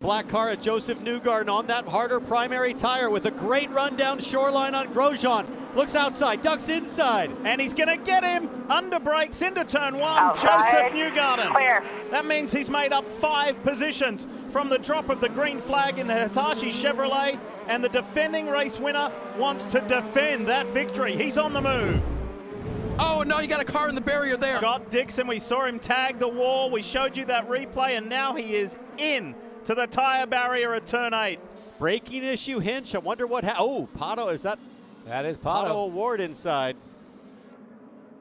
Black car at Joseph Newgarden on that harder primary tire with a great run down shoreline on Grosjean. Looks outside, ducks inside. And he's going to get him. Under brakes into turn one. Outside. Joseph Newgarden. Clear. That means he's made up 5 positions from the drop of the green flag in the Hitachi Chevrolet. And the defending race winner wants to defend that victory. He's on the move. Oh, no, you got a car in the barrier there. Scott Dixon, we saw him tag the wall. We showed you that replay, and now he is in to the tire barrier at turn 8. Braking issue, Hinch. I wonder what oh, Pato, is that is Pato Pato. Award inside?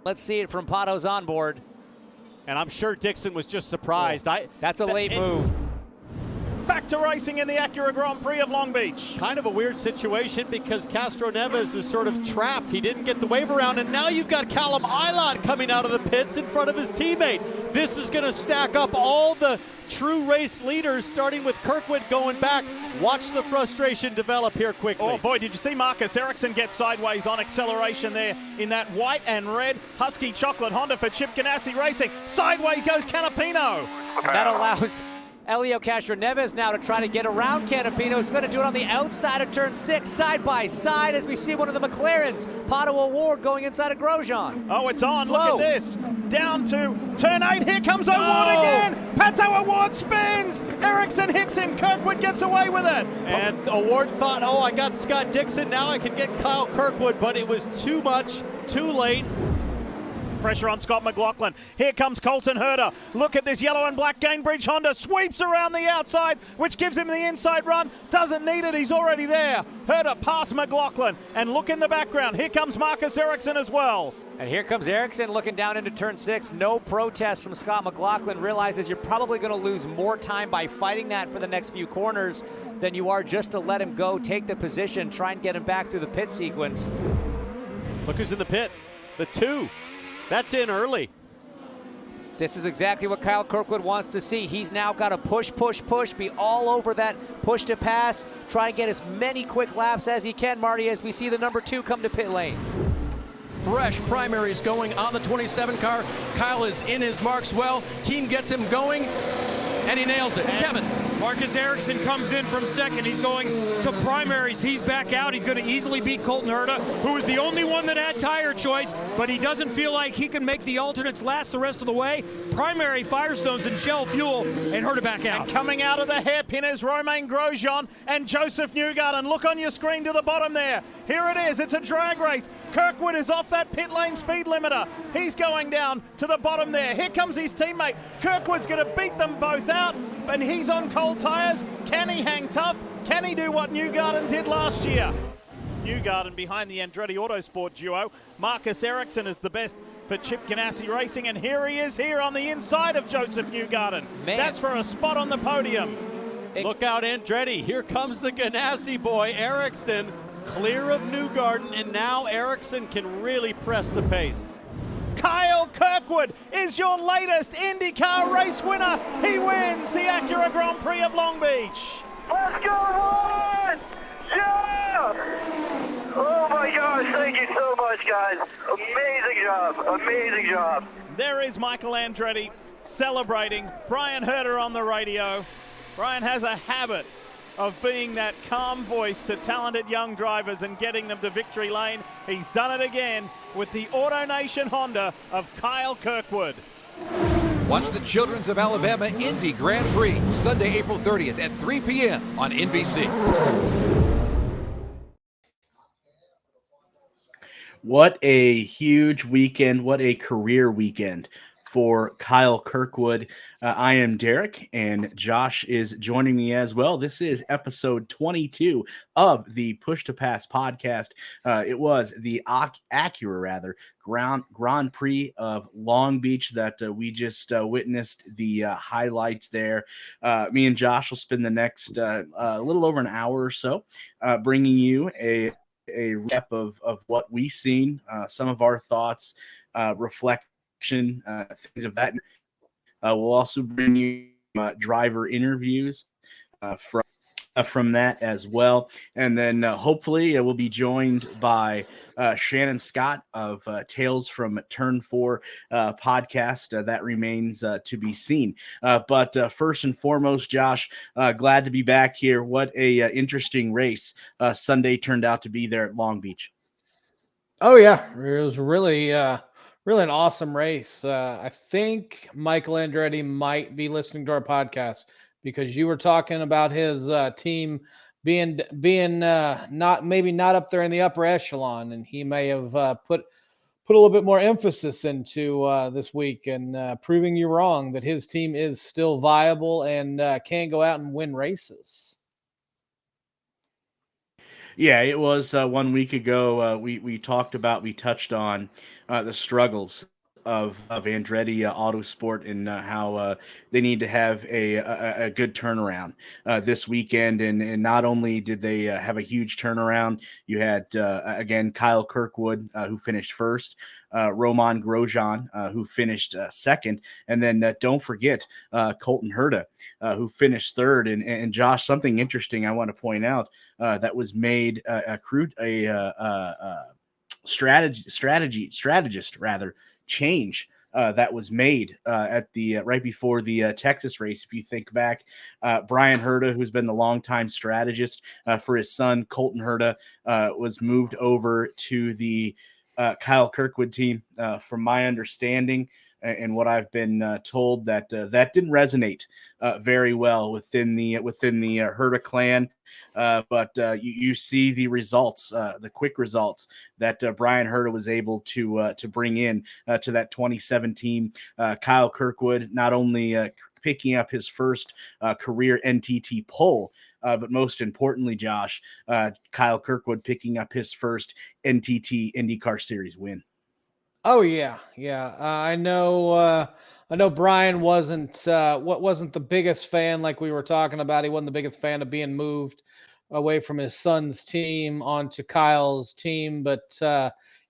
Let's see it from Pato's onboard. And I'm sure Dixon was just surprised. That's a late move. Back to racing in the Acura Grand Prix of Long Beach. Kind of a weird situation because Castro Neves is sort of trapped. He didn't get the wave around, and now you've got Callum Eilon coming out of the pits in front of his teammate. This is going to stack up all the true race leaders, starting with Kirkwood going back. Watch the frustration develop here quickly. Oh boy, did you see Marcus Ericsson get sideways on acceleration there in that white and red Husky chocolate Honda for Chip Ganassi Racing. Sideways goes Canapino. And that allows Elio Castro Neves now to try to get around Canapino. He's going to do it on the outside of turn 6, side by side, as we see one of the McLarens, Pato Award, going inside of Grosjean. Oh, it's on. Slow. Look at this. Down to turn 8. Here comes Award again. Pato Award spins. Ericsson hits him. Kirkwood gets away with it. And Award thought, oh, I got Scott Dixon. Now I can get Kyle Kirkwood, but it was too much, too late. Pressure on Scott McLaughlin. Here comes Colton Herter. Look at this yellow and black Gainbridge Honda. Sweeps around the outside, which gives him the inside run. Doesn't need it. He's already there. Herter past McLaughlin. And look in the background. Here comes Marcus Ericsson as well. And here comes Ericsson looking down into turn 6. No protest from Scott McLaughlin. Realizes you're probably going to lose more time by fighting that for the next few corners than you are just to let him go, take the position, try and get him back through the pit sequence. Look who's in the pit. The 2. That's in early. This is exactly what Kyle Kirkwood wants to see. He's now got to push, be all over that push to pass, try and get as many quick laps as he can, Marty, as we see the number 2 come to pit lane. Fresh primaries going on the 27 car. Kyle is in his marks well. Team gets him going, and he nails it. And Kevin. Marcus Ericsson comes in from second. He's going to primaries. He's back out. He's going to easily beat Colton Herta, who was the only one that had tire choice, but he doesn't feel like he can make the alternates last the rest of the way. Primary Firestones and Shell Fuel, and Herta back out. And coming out of the hairpin is Romain Grosjean and Joseph Newgarden. Look on your screen to the bottom there. Here it is. It's a drag race. Kirkwood is off that pit lane speed limiter. He's going down to the bottom there. Here comes his teammate. Kirkwood's going to beat them both out, and he's on cold tires. Can he hang tough? Can he do what Newgarden did last year? Newgarden behind the Andretti Autosport duo. Marcus Ericsson is the best for Chip Ganassi Racing, and here he is here on the inside of Joseph Newgarden. Man. That's for a spot on the podium. Look out, Andretti. Here comes the Ganassi boy, Ericsson, clear of Newgarden, and now Ericsson can really press the pace. Kyle Kirkwood is your latest IndyCar race winner. He wins the Acura Grand Prix of Long Beach. Let's go, Ron! Yeah! Oh my gosh, thank you so much, guys. Amazing job, amazing job. There is Michael Andretti celebrating. Brian Herter on the radio. Brian has a habit of being that calm voice to talented young drivers and getting them to victory lane. He's done it again with the AutoNation Honda of Kyle Kirkwood. Watch the Children's of Alabama Indy Grand Prix, Sunday, April 30th at 3 p.m. on NBC. What a huge weekend. What a career weekend for Kyle Kirkwood. I am Derek, and Josh is joining me as well. This is episode 22 of the Push to Pass podcast. It was the Acura Grand Prix of Long Beach that we just witnessed the highlights there. Me and Josh will spend the next a little over an hour or so bringing you a recap of what we've seen, some of our thoughts, reflect things of that. We'll also bring you driver interviews from from that as well. And then hopefully we'll be joined by Shannon Scott of Tales from Turn 4 podcast. That remains to be seen. But first and foremost, Josh, glad to be back here. What a interesting race Sunday turned out to be there at Long Beach. Oh yeah, it was really an awesome race. I think Michael Andretti might be listening to our podcast because you were talking about his team being not up there in the upper echelon, and he may have put a little bit more emphasis into this week and proving you wrong that his team is still viable and can go out and win races. Yeah, it was 1 week ago. We touched on the struggles of Andretti Autosport and how they need to have a good turnaround this weekend. And not only did they have a huge turnaround, you had again Kyle Kirkwood who finished first. Roman Grosjean, who finished second, and then don't forget Colton Herta, who finished third. And Josh, something interesting I want to point out that was made strategist change that was made at the right before the Texas race. If you think back, Brian Herta, who's been the longtime strategist for his son Colton Herta, was moved over to the Kyle Kirkwood team. From my understanding and what I've been told, that that didn't resonate very well within the Herta clan. But you see the results, the quick results that Brian Herta was able to bring in to that 2017 Kyle Kirkwood, not only picking up his first career NTT pole, but most importantly, Josh, Kyle Kirkwood picking up his first NTT IndyCar Series win. Oh yeah, yeah. I know Brian wasn't the biggest fan like we were talking about. He wasn't the biggest fan of being moved away from his son's team onto Kyle's team, but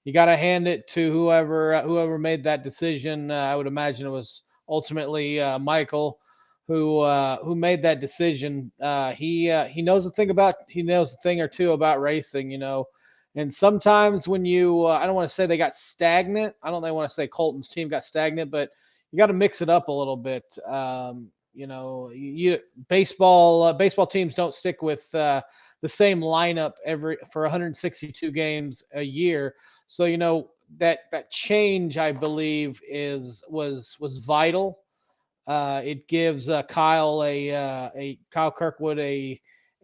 you got to hand it to whoever made that decision. I would imagine it was ultimately Michael who made that decision. He knows he knows a thing or two about racing, you know. And sometimes when I don't want to say they got stagnant. I don't want to say Colton's team got stagnant, but you got to mix it up a little bit. You know, baseball teams don't stick with the same lineup for 162 games a year. So you know that change, I believe, was vital. It gives Kyle Kyle Kirkwood a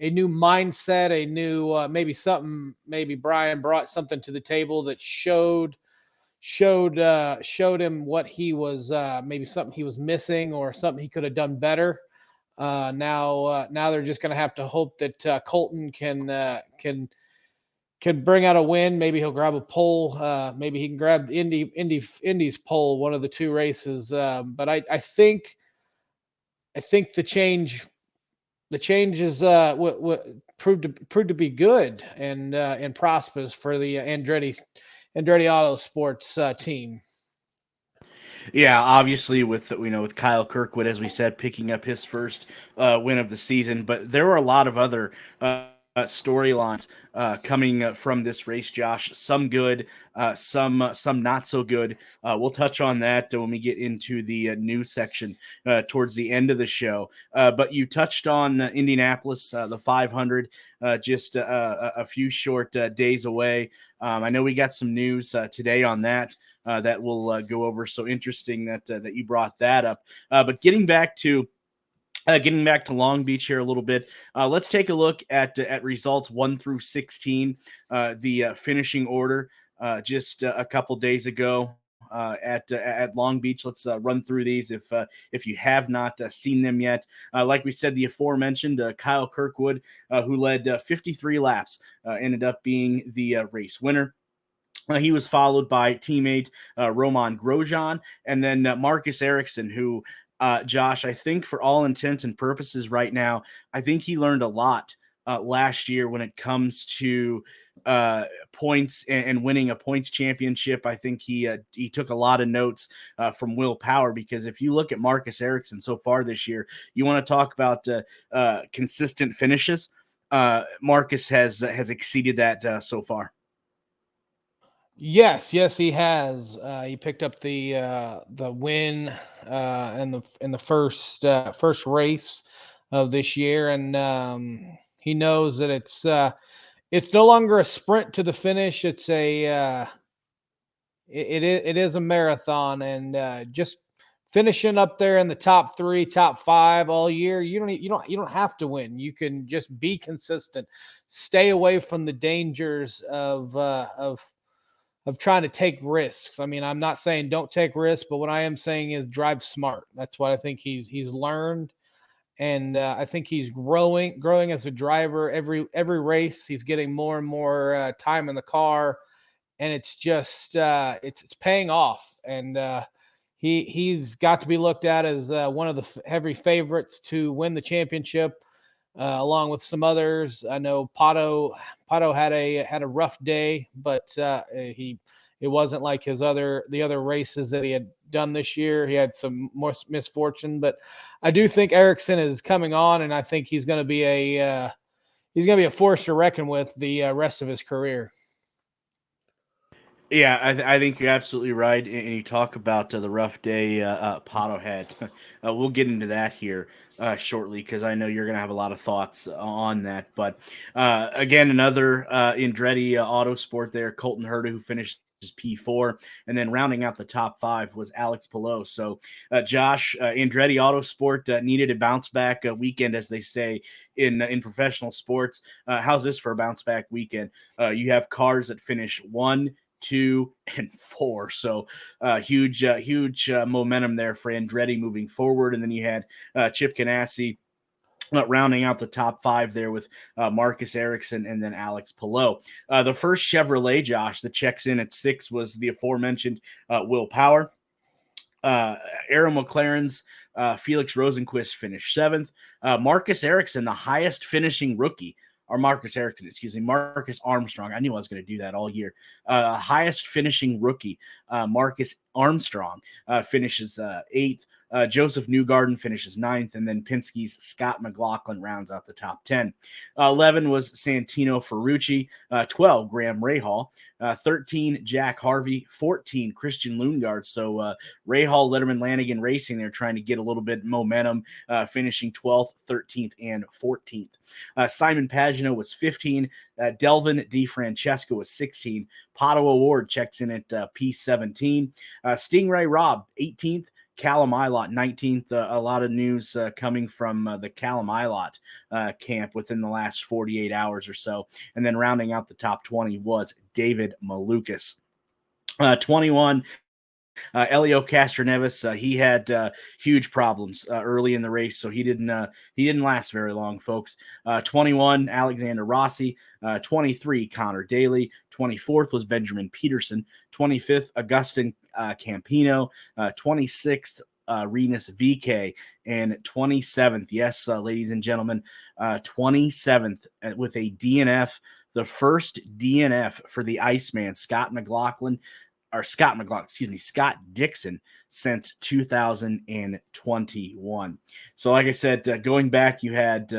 new mindset, a new maybe Brian brought something to the table that showed him what he was maybe something he was missing or something he could have done better. Now they're just going to have to hope that Colton can bring out a win. Maybe he'll grab a pole. Maybe he can grab the Indy's pole, one of the two races. But I think the change is proved to be good and prosperous for the Andretti Autosports team. Yeah, obviously with Kyle Kirkwood, as we said, picking up his first win of the season, but there were a lot of other storylines coming from this race, Josh. Some good, some not so good. We'll touch on that when we get into the news section towards the end of the show. But you touched on Indianapolis, the 500, just a few short days away. I know we got some news today on that. That we'll go over. So interesting that you brought that up. But getting back to Long Beach here a little bit, let's take a look at results 1 through 16, the finishing order just a couple days ago at Long Beach. Let's run through these if you have not seen them yet. Like we said, the aforementioned Kyle Kirkwood, who led 53 laps, ended up being the race winner. He was followed by teammate Roman Grosjean, and then Marcus Ericsson, who, Josh, I think for all intents and purposes right now, I think he learned a lot last year when it comes to points and winning a points championship. I think he took a lot of notes from Will Power, because if you look at Marcus Ericsson so far this year, you want to talk about consistent finishes. Marcus has exceeded that so far. Yes, yes, he has. He picked up the win in the first race of this year, and he knows that it's no longer a sprint to the finish. It's it is a marathon, and just finishing up there in the top three, top five all year. You don't have to win. You can just be consistent, stay away from the dangers of trying to take risks. I mean, I'm not saying don't take risks, but what I am saying is drive smart. That's what I think he's learned, and I think he's growing as a driver. Every race, he's getting more and more time in the car, and it's just it's paying off. And he's got to be looked at as one of the heavy favorites to win the championship, along with some others. I know Pato had a rough day, but it wasn't like the other races that he had done this year. He had some more misfortune, but I do think Ericsson is coming on, and I think he's going to be a force to reckon with the rest of his career. Yeah, I think you're absolutely right. And you talk about the rough day Pato had. We'll get into that here shortly because I know you're going to have a lot of thoughts on that. But again, another Andretti Autosport there, Colton Herta, who finished P4, and then rounding out the top five was Alex Palou. So, Josh, Andretti Autosport needed a bounce back weekend, as they say in professional sports. How's this for a bounce back weekend? You have cars that finish 1, 2, and 4. So huge momentum there for Andretti moving forward. And then you had Chip Ganassi rounding out the top five there with Marcus Ericsson and then Alex Palou. The first Chevrolet, Josh, that checks in at 6 was the aforementioned Will Power. Arrow McLaren's Felix Rosenqvist finished 7th. Marcus Ericsson, the highest finishing rookie, or Marcus Ericsson, excuse me, Marcus Armstrong. I knew I was going to do that all year. Highest finishing rookie, Marcus Armstrong, finishes 8th. Joseph Newgarden finishes 9th, and then Penske's Scott McLaughlin rounds out the top 10. 11 was Santino Ferrucci. 12, Graham Rahal. 13, Jack Harvey. 14, Christian Lundgaard. So Rahal, Letterman, Lanigan Racing, they're trying to get a little bit momentum, finishing 12th, 13th, and 14th. Simon Pagino was 15. Delvin DeFrancesco was 16. Pato Award checks in at P17. Stingray Robb, 18th. Callum Ilott, 19th. A lot of news coming from the Callum Ilott camp within the last 48 hours or so. And then rounding out the top 20 was David Malukas. 21, Elio Castroneves, he had huge problems early in the race, so he didn't last very long, folks. 21, Alexander Rossi. 23, Connor Daly. 24th was Benjamin Peterson. 25th, Augustin Campino. 26th, Renus VK, and 27th, yes, ladies and gentlemen, 27th with a DNF, the first DNF for the Iceman, Scott Dixon, since 2021. So like I said, going back, you had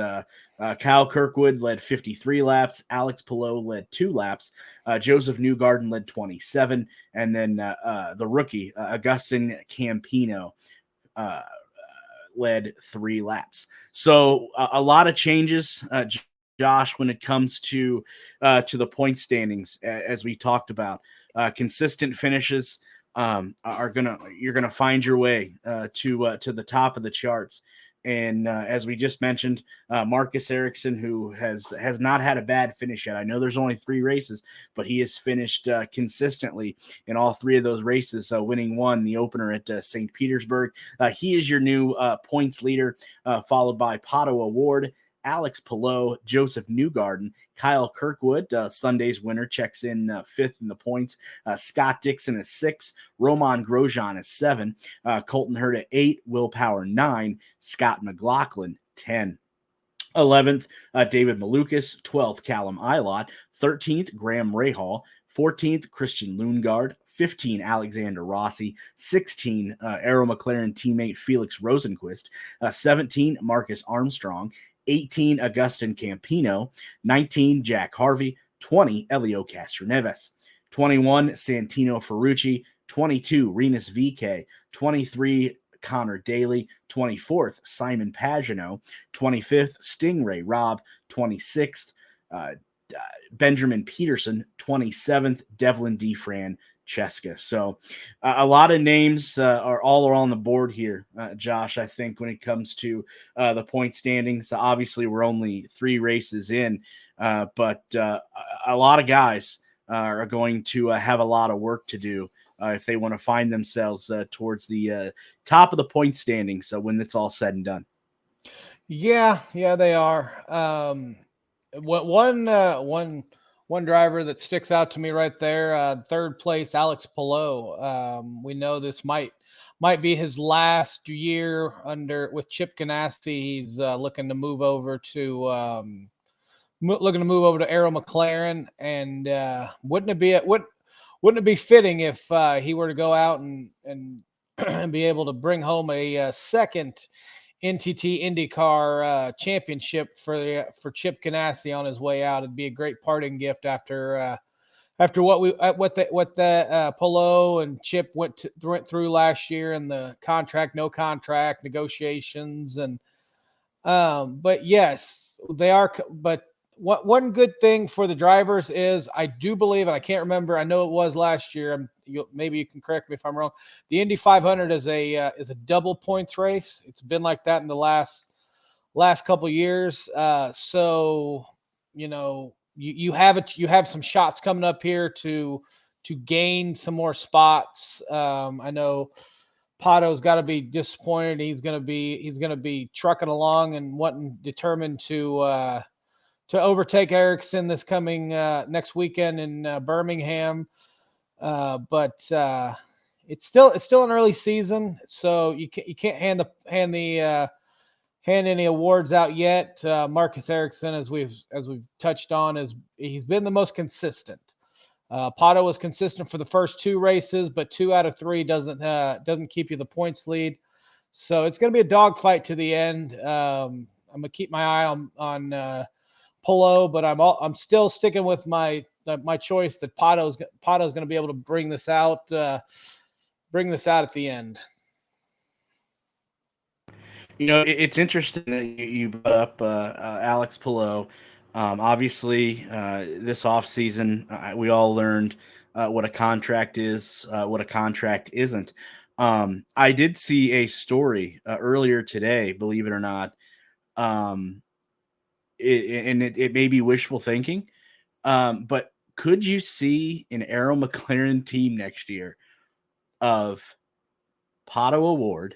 Kyle Kirkwood led 53 laps, Alex Palou led 2 laps, Joseph Newgarden led 27, and then the rookie, Augustin Campino, led 3 laps. So a lot of changes, Josh, when it comes to the point standings, as we talked about. Consistent finishes you're gonna find your way to the top of the charts. And as we just mentioned, Marcus Ericsson, who has not had a bad finish yet. I know there's only 3 races, but he has finished consistently in all 3 of those races, winning 1, the opener at St. Petersburg. He is your new points leader, followed by Pato Award, Alex Palou, Joseph Newgarden, Kyle Kirkwood, Sunday's winner, checks in 5th in the points. Scott Dixon is 6. Roman Grosjean is 7. Colton Herta 8. Will Power 9. Scott McLaughlin 10. 11th, David Malukas. 12th, Callum Ilott. 13th, Graham Rahal. 14th, Christian Lundgaard. 15, Alexander Rossi. 16, Arrow McLaren teammate Felix Rosenqvist. 17, Marcus Armstrong. 18, Augustin Campino. 19, Jack Harvey. 20, Elio Castroneves. 21, Santino Ferrucci. 22, Renus VK. 23, Connor Daly. 24th, Simon Pagano. 25th, Stingray Rob. 26th, Benjamin Peterson. 27th, Devlin DeFran Cheska. So a lot of names are all on the board here, Josh, I think, when it comes to the point standings. Obviously, we're only 3 races in, but a lot of guys are going to have a lot of work to do if they want to find themselves towards the top of the point standings when it's all said and done. Yeah, they are. One driver that sticks out to me right there, third place, Alex Palou. We know this might be his last year with Chip Ganassi. He's looking to move over to Arrow McLaren, and wouldn't it be fitting if he were to go out and be able to bring home a second NTT IndyCar championship for Chip Ganassi on his way out? It'd be a great parting gift after what Palou and Chip went through last year, and the no contract negotiations, and but yes, they are. But one good thing for the drivers is, I do believe, and I can't remember, I know it was last year, maybe you can correct me if I'm wrong, the Indy 500 is a double points race. It's been like that in the last couple years. So you have some shots coming up here to gain some more spots. I know Pato's got to be disappointed. He's going to be trucking along and determined to overtake Ericsson this coming next weekend in Birmingham. But it's still an early season, so you can't hand any awards out yet. Marcus Ericsson, as we've touched on, he's been the most consistent. Pato was consistent for the first 2 races, but 2 out of 3 doesn't keep you the points lead. So it's going to be a dogfight to the end. I'm gonna keep my eye on Palou, but I'm still sticking with my choice that Pato's going to be able to bring this out at the end. It's interesting that you brought up Alex Palou. Obviously, this offseason, we all learned what a contract is, what a contract isn't. I did see a story earlier today, believe it or not. It may be wishful thinking, but could you see an Arrow McLaren team next year of Pato Award,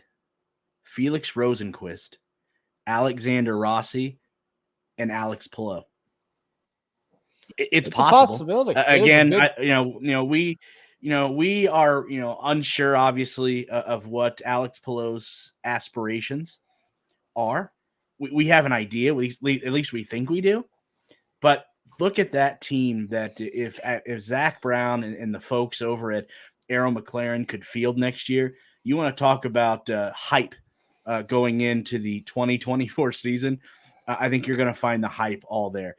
Felix Rosenquist, Alexander Rossi, and Alex Palou? It's possible. A possibility. Again, we are unsure, obviously, of what Alex Palou's aspirations are. We have an idea. At least we think we do. But look at that team that if Zach Brown and the folks over at Arrow McLaren could field next year, you want to talk about hype going into the 2024 season. I think you're going to find the hype all there.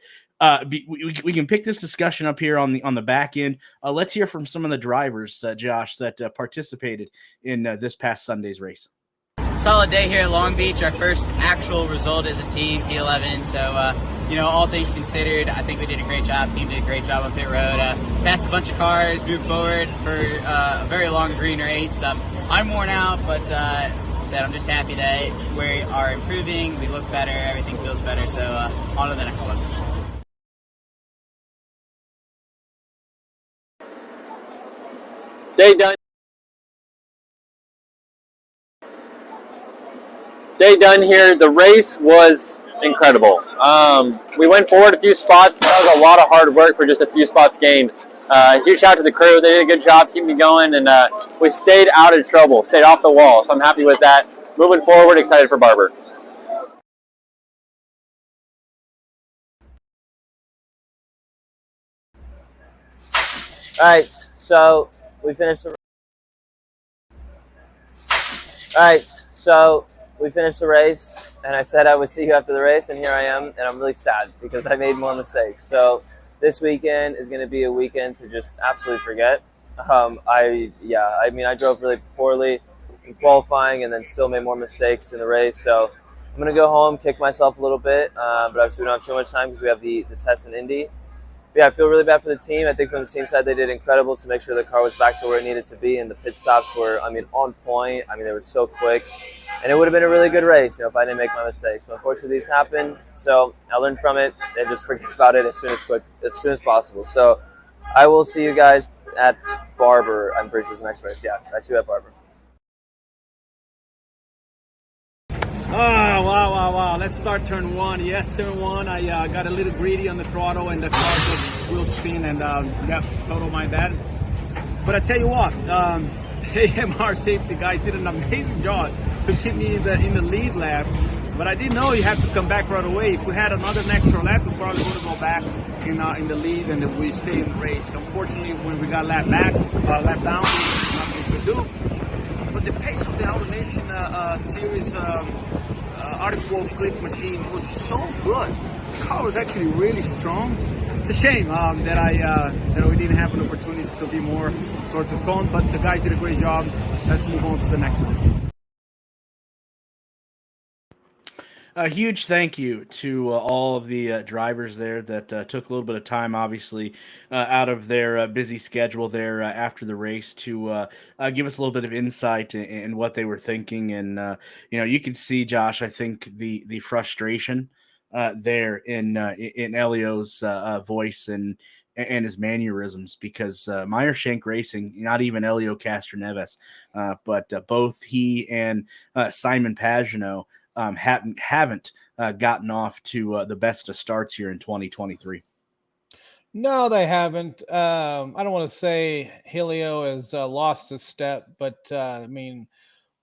We can pick this discussion up here on the back end. Let's hear from some of the drivers, Josh, that participated in this past Sunday's race. Solid day here at Long Beach. Our first actual result as a team, P11. So, all things considered, I think we did a great job. Team did a great job on pit road. Passed a bunch of cars, moved forward for a very long green race. I'm worn out, but I'm just happy that we are improving. We look better. Everything feels better. So on to the next one. Day done here. The race was incredible. We went forward a few spots, but that was a lot of hard work for just a few spots gained. Huge shout out to the crew. They did a good job keeping me going, and we stayed out of trouble, stayed off the wall. So I'm happy with that. Moving forward, excited for Barber. All right, so we finished the we finished the race, and I said I would see you after the race, and here I am, and I'm really sad because I made more mistakes. So this weekend is going to be a weekend to just absolutely forget. I drove really poorly in qualifying and then still made more mistakes in the race. So I'm going to go home, kick myself a little bit, but obviously we don't have too much time because we have the test in Indy. But yeah, I feel really bad for the team. I think from the team side, they did incredible to make sure the car was back to where it needed to be, and the pit stops were, on point. They were so quick, and it would have been a really good race, if I didn't make my mistakes. But unfortunately, these happened, so I learned from it and just forget about it as soon as possible. So I will see you guys at Barber. I'm pretty sure it's the next race. Yeah, I see you at Barber. Oh, wow. Let's start turn one. Yes, turn one. I got a little greedy on the throttle and the car just will spin and total my bad. But I tell you what, AMR safety guys did an amazing job to keep me in the lead lap. But I didn't know you have to come back right away. If we had another extra lap, we probably would have go back in the lead and we stay in the race. Unfortunately, when we got lap down, nothing to do. But the pace of the Automation Series Arctic Cliff machine was so good. The car was actually really strong. It's a shame that we didn't have an opportunity to be more towards the front, but the guys did a great job. Let's move on to the next one. A huge thank you to all of the drivers there that took a little bit of time, obviously, out of their busy schedule there after the race to give us a little bit of insight in what they were thinking. And, you can see, Josh, I think the frustration there in Elio's voice and his mannerisms, because Meyershank Racing, not even Elio Castroneves, but both he and Simon Pagenaud haven't gotten off to the best of starts here in 2023. No, they haven't. I don't want to say Helio has lost a step, but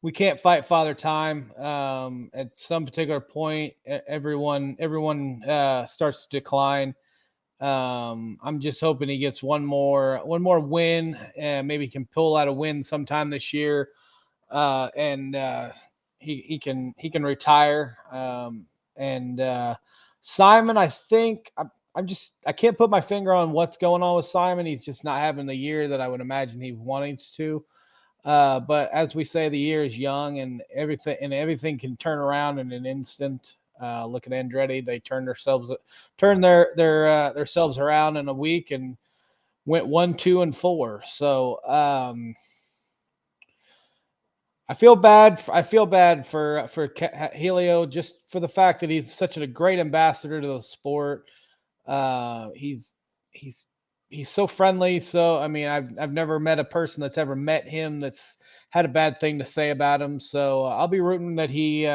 we can't fight Father Time. At some particular point, everyone starts to decline. I'm just hoping he gets one more win, and maybe he can pull out a win sometime this year, and he can retire. Simon, I think I can't put my finger on what's going on with Simon. He's just not having the year that I would imagine he wanted to. But as we say, the year is young, and everything can turn around in an instant. Look at Andretti; they turned their selves around in a week and went 1, 2, and 4. So I feel bad for Helio, just for the fact that he's such a great ambassador to the sport. He's so friendly. So I've never met a person that's ever met him that's had a bad thing to say about him. So I'll be rooting that he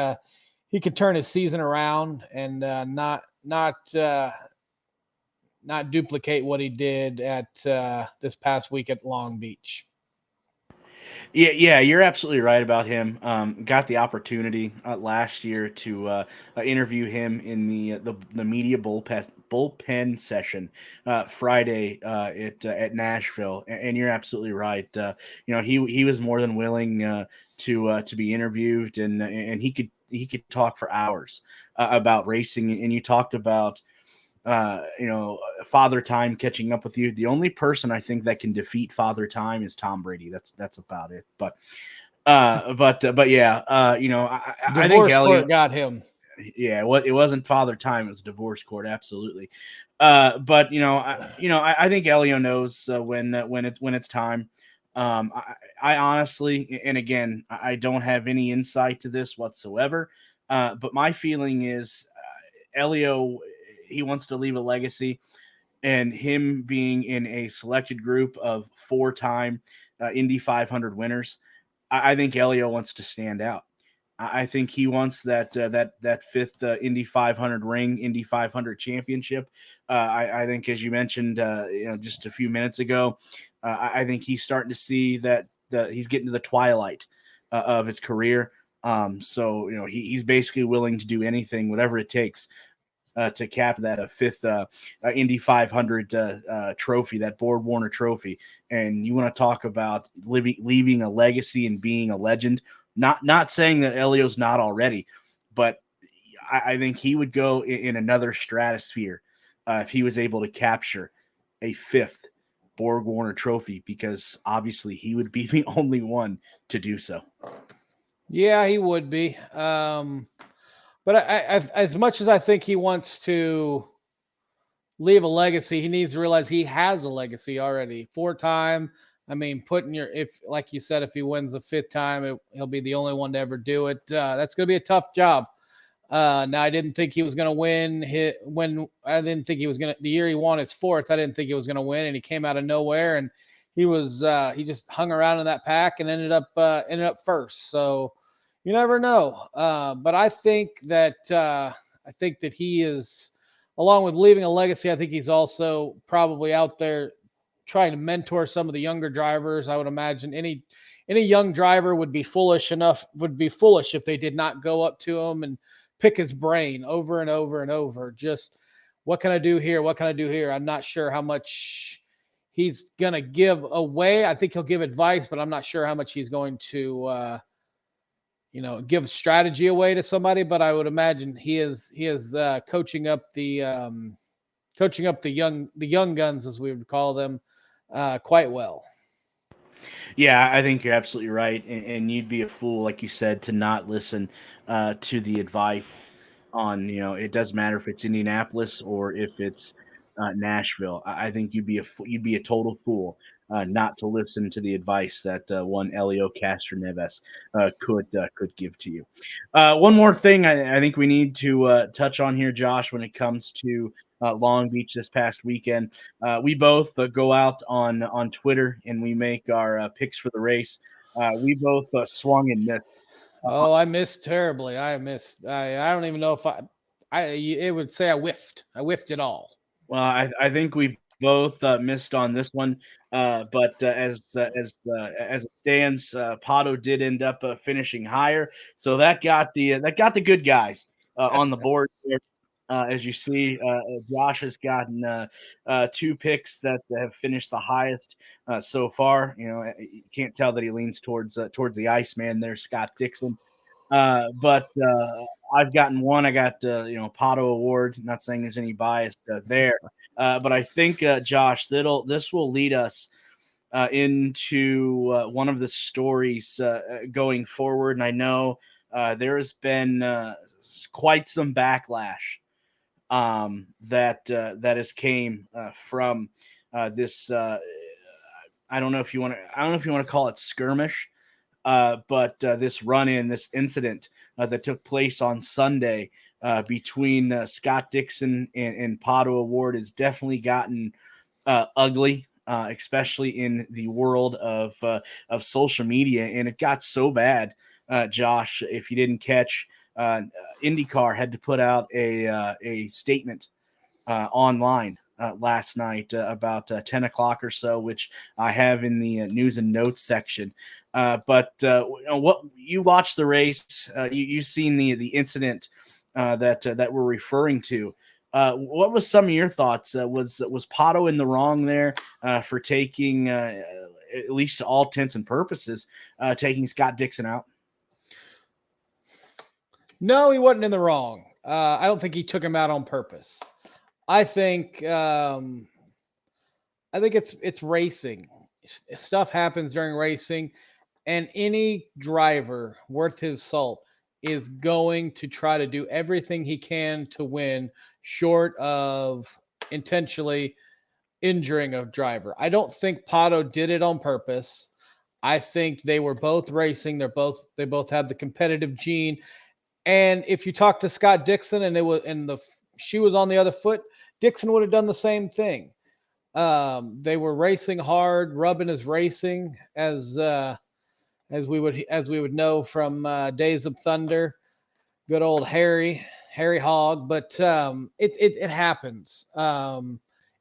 could turn his season around and not duplicate what he did at this past week at Long Beach. Yeah, you're absolutely right about him. Got the opportunity last year to interview him in the media bullpen session Friday at Nashville, and you're absolutely right. He was more than willing to be interviewed, and he could talk for hours about racing. And you talked about Father Time catching up with you. The only person I think that can defeat Father Time is Tom Brady. That's about it. But yeah, I think Divorce court got him. Yeah, it wasn't Father Time. It was divorce court. Absolutely. But I think Elio knows when it's time. I honestly, and again, I don't have any insight to this whatsoever. But my feeling is Elio, he wants to leave a legacy, and him being in a selected group of 4-time Indy 500 winners, I think Elio wants to stand out. I think he wants that 5th Indy 500 ring, Indy 500 championship. I think, as you mentioned, just a few minutes ago, I think he's starting to see that he's getting to the twilight of his career. So he's basically willing to do anything, whatever it takes, to cap that 5th Indy 500 trophy, that Board Warner trophy. And you want to talk about leaving a legacy and being a legend. Not saying that Elio's not already, but I think he would go in another stratosphere if he was able to capture a 5th Borg Warner trophy, because obviously he would be the only one to do so. Yeah, he would be. But as much as I think he wants to leave a legacy, he needs to realize he has a legacy already. 4-time. I mean, if like you said, if he wins the 5th time, he'll be the only one to ever do it. That's going to be a tough job. Now, I didn't think he was going to win. I didn't think he was going to. The year he won his 4th, I didn't think he was going to win, and he came out of nowhere, and he just hung around in that pack and ended up first. So you never know. But I think that he is, along with leaving a legacy, I think he's also probably out there trying to mentor some of the younger drivers. I would imagine any young driver would be foolish if they did not go up to him and pick his brain over and over and over. Just, what can I do here? What can I do here? I'm not sure how much he's going to give away. I think he'll give advice, but I'm not sure how much he's going to, give strategy away to somebody. But I would imagine he is coaching up the young guns, as we would call them, quite well. Yeah, I think you're absolutely right, and you'd be a fool, like you said, to not listen to the advice on, it doesn't matter if it's Indianapolis or if it's Nashville. I think you'd be a total fool not to listen to the advice that one Elio Castroneves could give to you. One more thing I think we need to touch on here, Josh, when it comes to Long Beach this past weekend. We both go out on Twitter and we make our picks for the race. We both swung and missed. Oh, I missed terribly. I missed. I don't even know if it would say I whiffed. I whiffed it all. Well, I think we both missed on this one, but as it stands, Pato did end up finishing higher, so that got the good guys on the board here. As you see, Josh has gotten 2 picks that have finished the highest so far. You can't tell that he leans towards the Iceman there, Scott Dixon. But I've gotten one. I got Pato Award. Not saying there's any bias there, but I think Josh, this will lead us into one of the stories going forward. And I know there has been quite some backlash that has came from this. I don't know if you want to call it skirmish. But this run-in, this incident that took place on Sunday between Scott Dixon and Pato Award has definitely gotten ugly, especially in the world of social media. And it got so bad, Josh, if you didn't catch, IndyCar had to put out a statement online last night about 10 o'clock or so, which I have in the news and notes section. But what you watched the race, you've seen the incident that we're referring to. What was some of your thoughts? Was Pato in the wrong there for taking, at least to all intents and purposes, taking Scott Dixon out? No, he wasn't in the wrong. I don't think he took him out on purpose. I think it's racing. Stuff happens during racing, and any driver worth his salt is going to try to do everything he can to win, short of intentionally injuring a driver. I don't think Pato did it on purpose. I think they were both racing. They both have the competitive gene. And if you talk to Scott Dixon and the shoe was on the other foot, Dixon would have done the same thing. They were racing hard. Rubbin is racing, as we would know from Days of Thunder. Good old Harry Hogg. But it happens.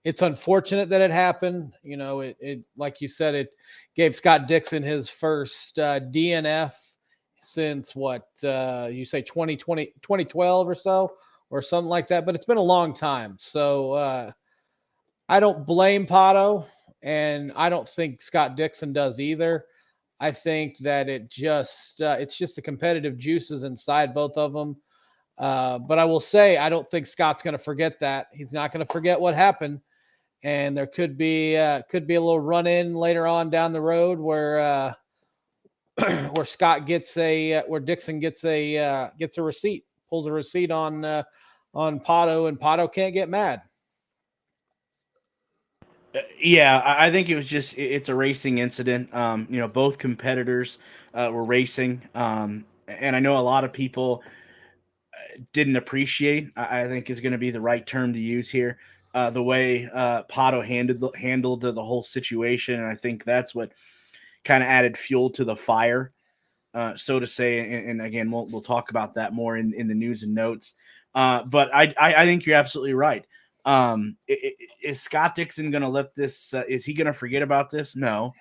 It's unfortunate that it happened. It like you said, it gave Scott Dixon his first DNF since you say 2012 or so, or something like that. But it's been a long time. So I don't blame Pato, and I don't think Scott Dixon does either. I think that it's just the competitive juices inside both of them. But I will say, I don't think Scott's going to forget that. He's not going to forget what happened, and there could be a little run in later on down the road where where Dixon gets a receipt, pulls a receipt on Pato, and Pato can't get mad. Yeah, I think it's a racing incident. Both competitors were racing, and I know a lot of people didn't appreciate. I think is going to be the right term to use here. The way Pato handled the whole situation, and I think that's what kind of added fuel to the fire, so to say. And again, we'll talk about that more in the news and notes. But I think you're absolutely right. Is Scott Dixon going to let this? Is he going to forget about this? No.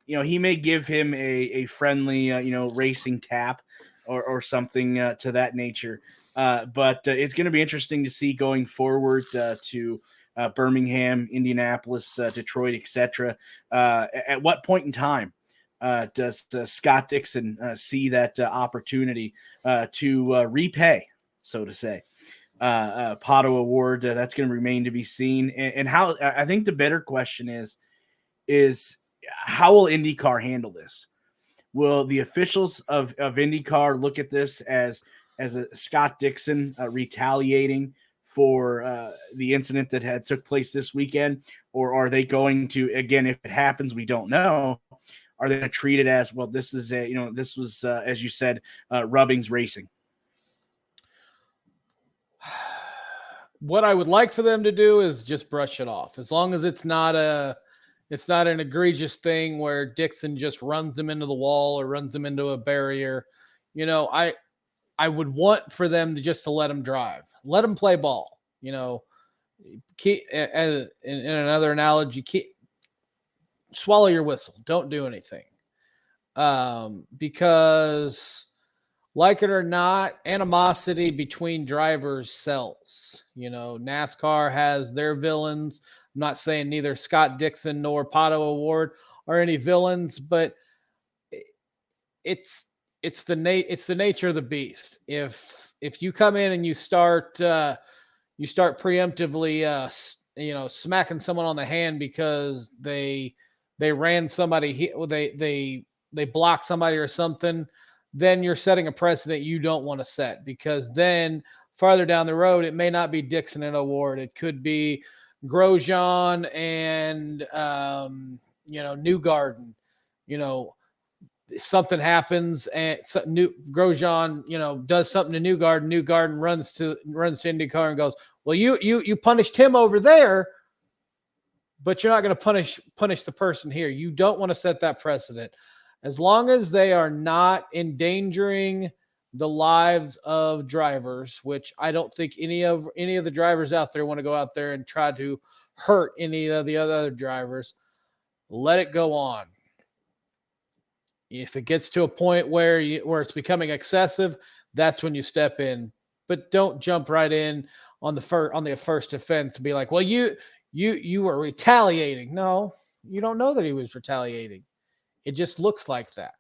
He may give him a friendly, racing tap or something to that nature. But it's going to be interesting to see going forward to Birmingham, Indianapolis, Detroit, etc. At what point in time does Scott Dixon see that opportunity to repay, so to say? Pato Award, that's going to remain to be seen. And how I think the better question is how will IndyCar handle this? Will the officials of IndyCar look at this as a Scott Dixon retaliating for the incident that had took place this weekend, or are they going to, again, if it happens, we don't know, are they going to treat it as, well, this is this was as you said, Rubbings racing? What I would like for them to do is just brush it off, as long as it's not an egregious thing where Dixon just runs him into the wall or runs him into a barrier. I would want for them to let him drive, let him play ball. Keep, in another analogy, swallow your whistle, don't do anything, because, like it or not, animosity between drivers sells. NASCAR has their villains. I'm not saying neither Scott Dixon nor Pato Award are any villains, but it's the nature of the beast. If you come in and you start preemptively smacking someone on the hand because they ran somebody, they blocked somebody or something, then you're setting a precedent you don't want to set, because then farther down the road, it may not be Dixon and Award. It could be Grosjean and Newgarden. Something happens and Grosjean does something to Newgarden. Newgarden runs to IndyCar and goes, well, you punished him over there, but you're not going to punish the person here. You don't want to set that precedent. As long as they are not endangering the lives of drivers, which I don't think any of the drivers out there want to go out there and try to hurt any of the other drivers, let it go on. If it gets to a point where it's becoming excessive, that's when you step in. But don't jump right in on the first offense to be like, well, you were retaliating. No, you don't know that he was retaliating. It just looks like that.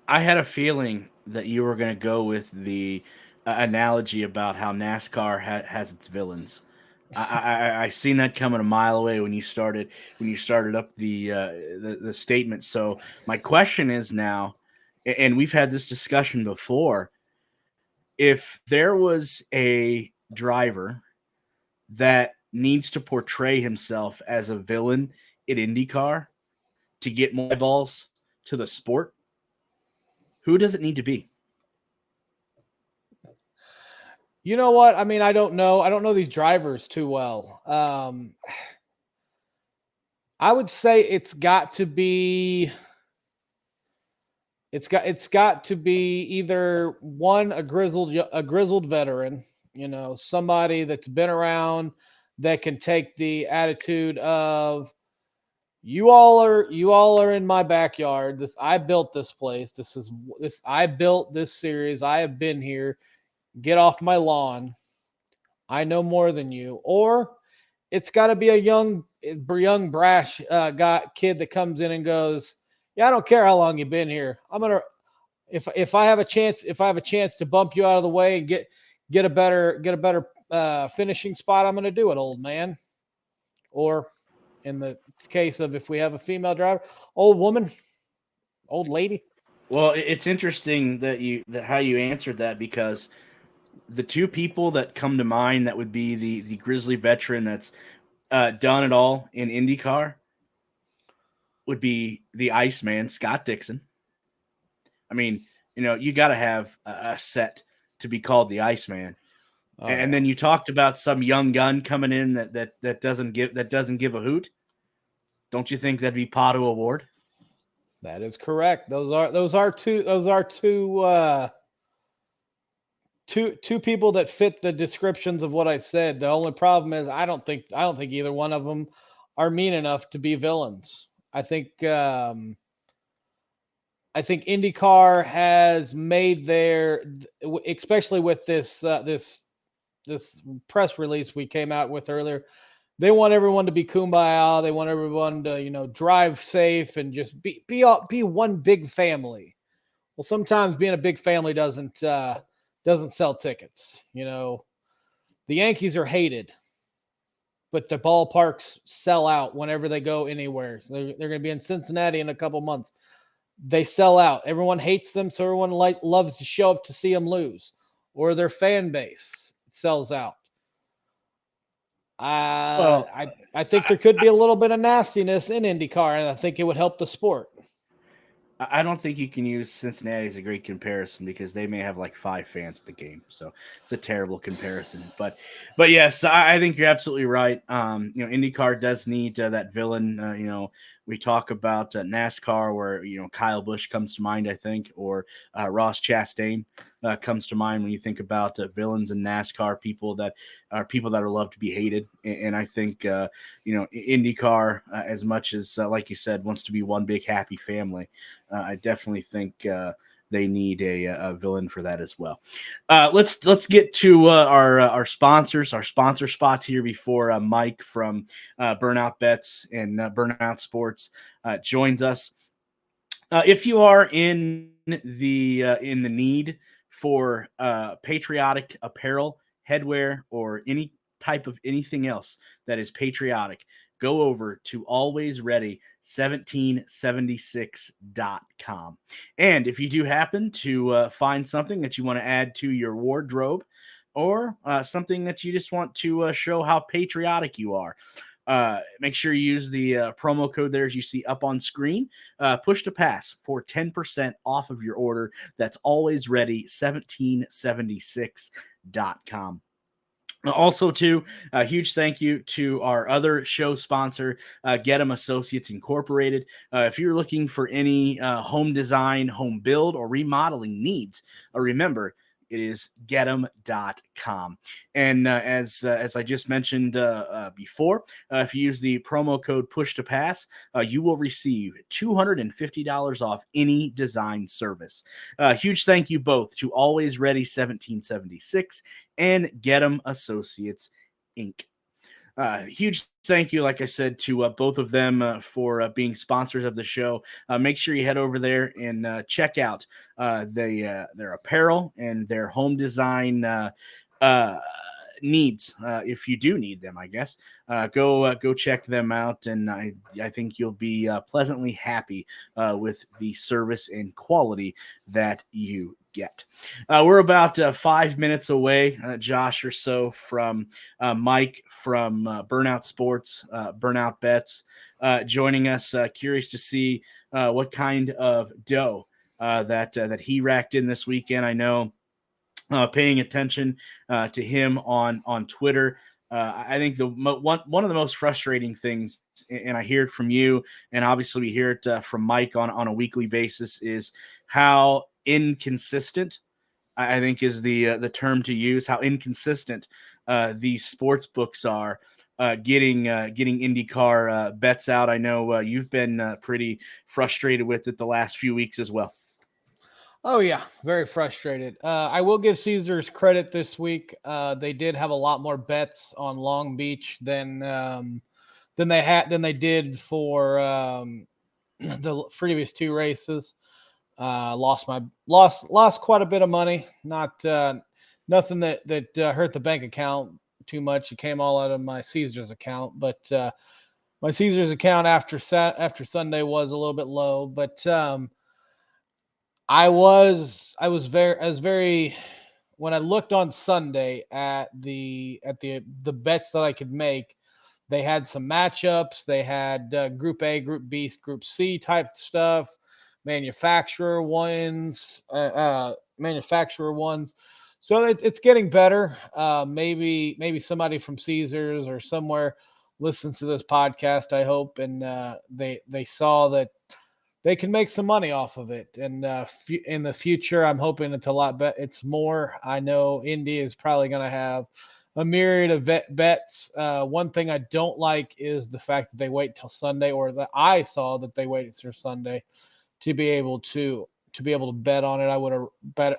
I had a feeling that you were going to go with the analogy about how NASCAR has its villains. I seen that coming a mile away when you started up the statement. So my question is now, and we've had this discussion before, if there was a driver that needs to portray himself as a villain in IndyCar to get more eyeballs to the sport, who does it need to be? You know what? I mean, I don't know. I don't know these drivers too well. I would say it's got to be either one, a grizzled veteran, somebody that's been around, that can take the attitude of, you all are in my backyard. I built this place. I built this series. I have been here. Get off my lawn. I know more than you. Or it's got to be a young brash kid that comes in and goes, yeah, I don't care how long you've been here. I'm gonna if I have a chance to bump you out of the way and get a better finishing spot, I'm gonna do it, old man. Or in the case of if we have a female driver, old woman, old lady. Well, it's interesting that how you answered that, because the two people that come to mind that would be the Grizzly veteran that's done it all in IndyCar would be the Iceman, Scott Dixon. I mean, you got to have a set to be called the Iceman. And then you talked about some young gun coming in that doesn't give a hoot. Don't you think that'd be Pato Award? That is correct. Those are two people that fit the descriptions of what I said. The only problem is I don't think either one of them are mean enough to be villains. I think IndyCar has made especially with this press release we came out with earlier. They want everyone to be kumbaya. They want everyone to drive safe and just be one big family. Well, sometimes being a big family doesn't sell tickets. The Yankees are hated, but the ballparks sell out whenever they go anywhere. So they're going to be in Cincinnati in a couple months. They sell out. Everyone hates them, so everyone loves to show up to see them lose, or their fan base sells out. I think there could be a little bit of nastiness in IndyCar, and I think it would help the sport. I don't think you can use Cincinnati as a great comparison because they may have like 5 fans at the game, so it's a terrible comparison. But yes, I think you're absolutely right. IndyCar does need that villain. We talk about NASCAR, where Kyle Busch comes to mind, I think, or Ross Chastain comes to mind when you think about villains in NASCAR, people that are loved to be hated. And I think IndyCar, as much as like you said, wants to be one big happy family, I definitely think they need a villain for that as well. Let's get to our sponsors, our sponsor spots here before Mike from Burnout Bets and Burnout Sports joins us. If you are in the need for patriotic apparel, headwear, or any type of anything else that is patriotic, go over to alwaysready1776.com. And if you do happen to find something that you want to add to your wardrobe, or something that you just want to show how patriotic you are, make sure you use the promo code there as you see up on screen. Push to pass for 10% off of your order. That's alwaysready1776.com. Also, too, a huge thank you to our other show sponsor, Get 'em Associates Incorporated. If you're looking for any home design, home build, or remodeling needs, remember, it is getem.com. And as I just mentioned before, if you use the promo code push to pass, you will receive $250 off any design service. Huge thank you both to Always Ready 1776 and Get 'em Associates Inc. Huge thank you, like I said, to both of them for being sponsors of the show. Make sure you head over there and check out their apparel and their home design needs. If you do need them, I guess, go check them out, and I think you'll be pleasantly happy with the service and quality that you get. We're about 5 minutes away, Josh, or so, from Mike from Burnout Sports, Burnout Bets, joining us. Curious to see what kind of dough that he racked in this weekend. I know, paying attention to him on Twitter, I think one of the most frustrating things, and I hear it from you, and obviously we hear it from Mike on a weekly basis, is how inconsistent, I think is the term to use, how inconsistent these sports books are getting IndyCar bets out. I know you've been pretty frustrated with it the last few weeks as well. Oh yeah, very frustrated. I will give Caesars credit this week. They did have a lot more bets on Long Beach than they did for the previous two races. Lost quite a bit of money. Not nothing that hurt the bank account too much. It came all out of my Caesars account, but my Caesars account after Sunday was a little bit low. But I was very when I looked on Sunday at the bets that I could make. They had some matchups. They had Group A, Group B, Group C type stuff, manufacturer ones. So it's getting better. Maybe somebody from Caesars or somewhere listens to this podcast. I hope, and they saw that they can make some money off of it. And in the future, I'm hoping it's a lot better. It's more. I know Indy is probably going to have a myriad of bets. One thing I don't like is the fact that they wait till Sunday, or that I saw that they waited till Sunday to be able to bet on it. I would have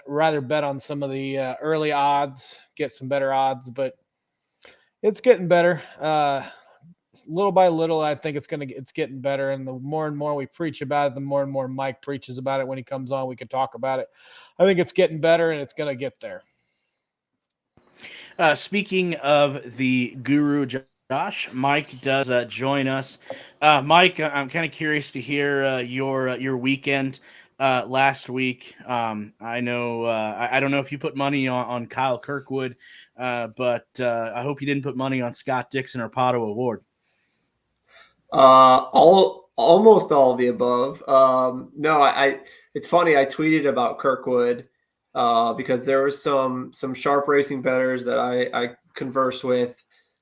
rather bet on some of the early odds, get some better odds, but it's getting better. Little by little, I think it's getting better. And the more and more we preach about it, the more and more Mike preaches about it when he comes on. We can talk about it. I think it's getting better, and it's going to get there. Speaking of the guru Josh, Mike does join us. Mike, I'm kind of curious to hear your weekend last week. I know I don't know if you put money on Kyle Kirkwood, but I hope you didn't put money on Scott Dixon or Pato Award. Almost all of the above. No, it's funny. I tweeted about Kirkwood because there were some sharp racing bettors that I conversed with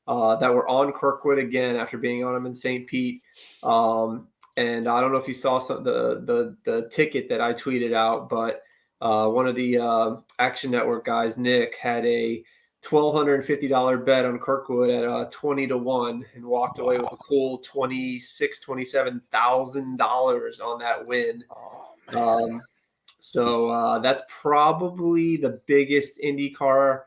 that were on Kirkwood again after being on him in St. Pete. And I don't know if you saw the ticket that I tweeted out, but one of the Action Network guys, Nick, had a $1,250 bet on Kirkwood at 20-1 and walked away with a cool $27,000 on that win. So that's probably the biggest IndyCar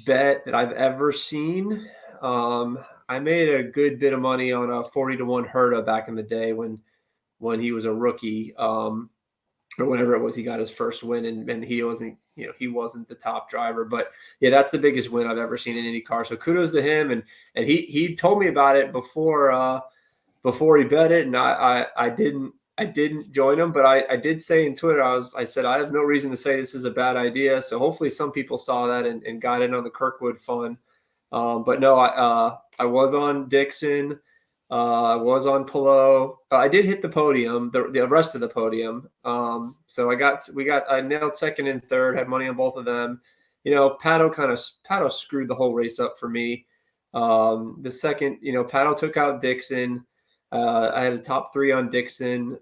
bet that I've ever seen. I made a good bit of money on a 40-1 Herta back in the day when he was a rookie, or whenever it was he got his first win, and he wasn't the top driver. But yeah, that's the biggest win I've ever seen in IndyCar. So kudos to him, and he told me about it before he bet it, and I didn't join him, but I did say in Twitter, I said I have no reason to say this is a bad idea. So hopefully some people saw that and got in on the Kirkwood fun. But no, I was on Dixon. I was on Pelot. I did hit the podium, the rest of the podium. So I nailed second and third, had money on both of them. Pato screwed the whole race up for me. The second, Pato took out Dixon. I had a top 3 on Dixon,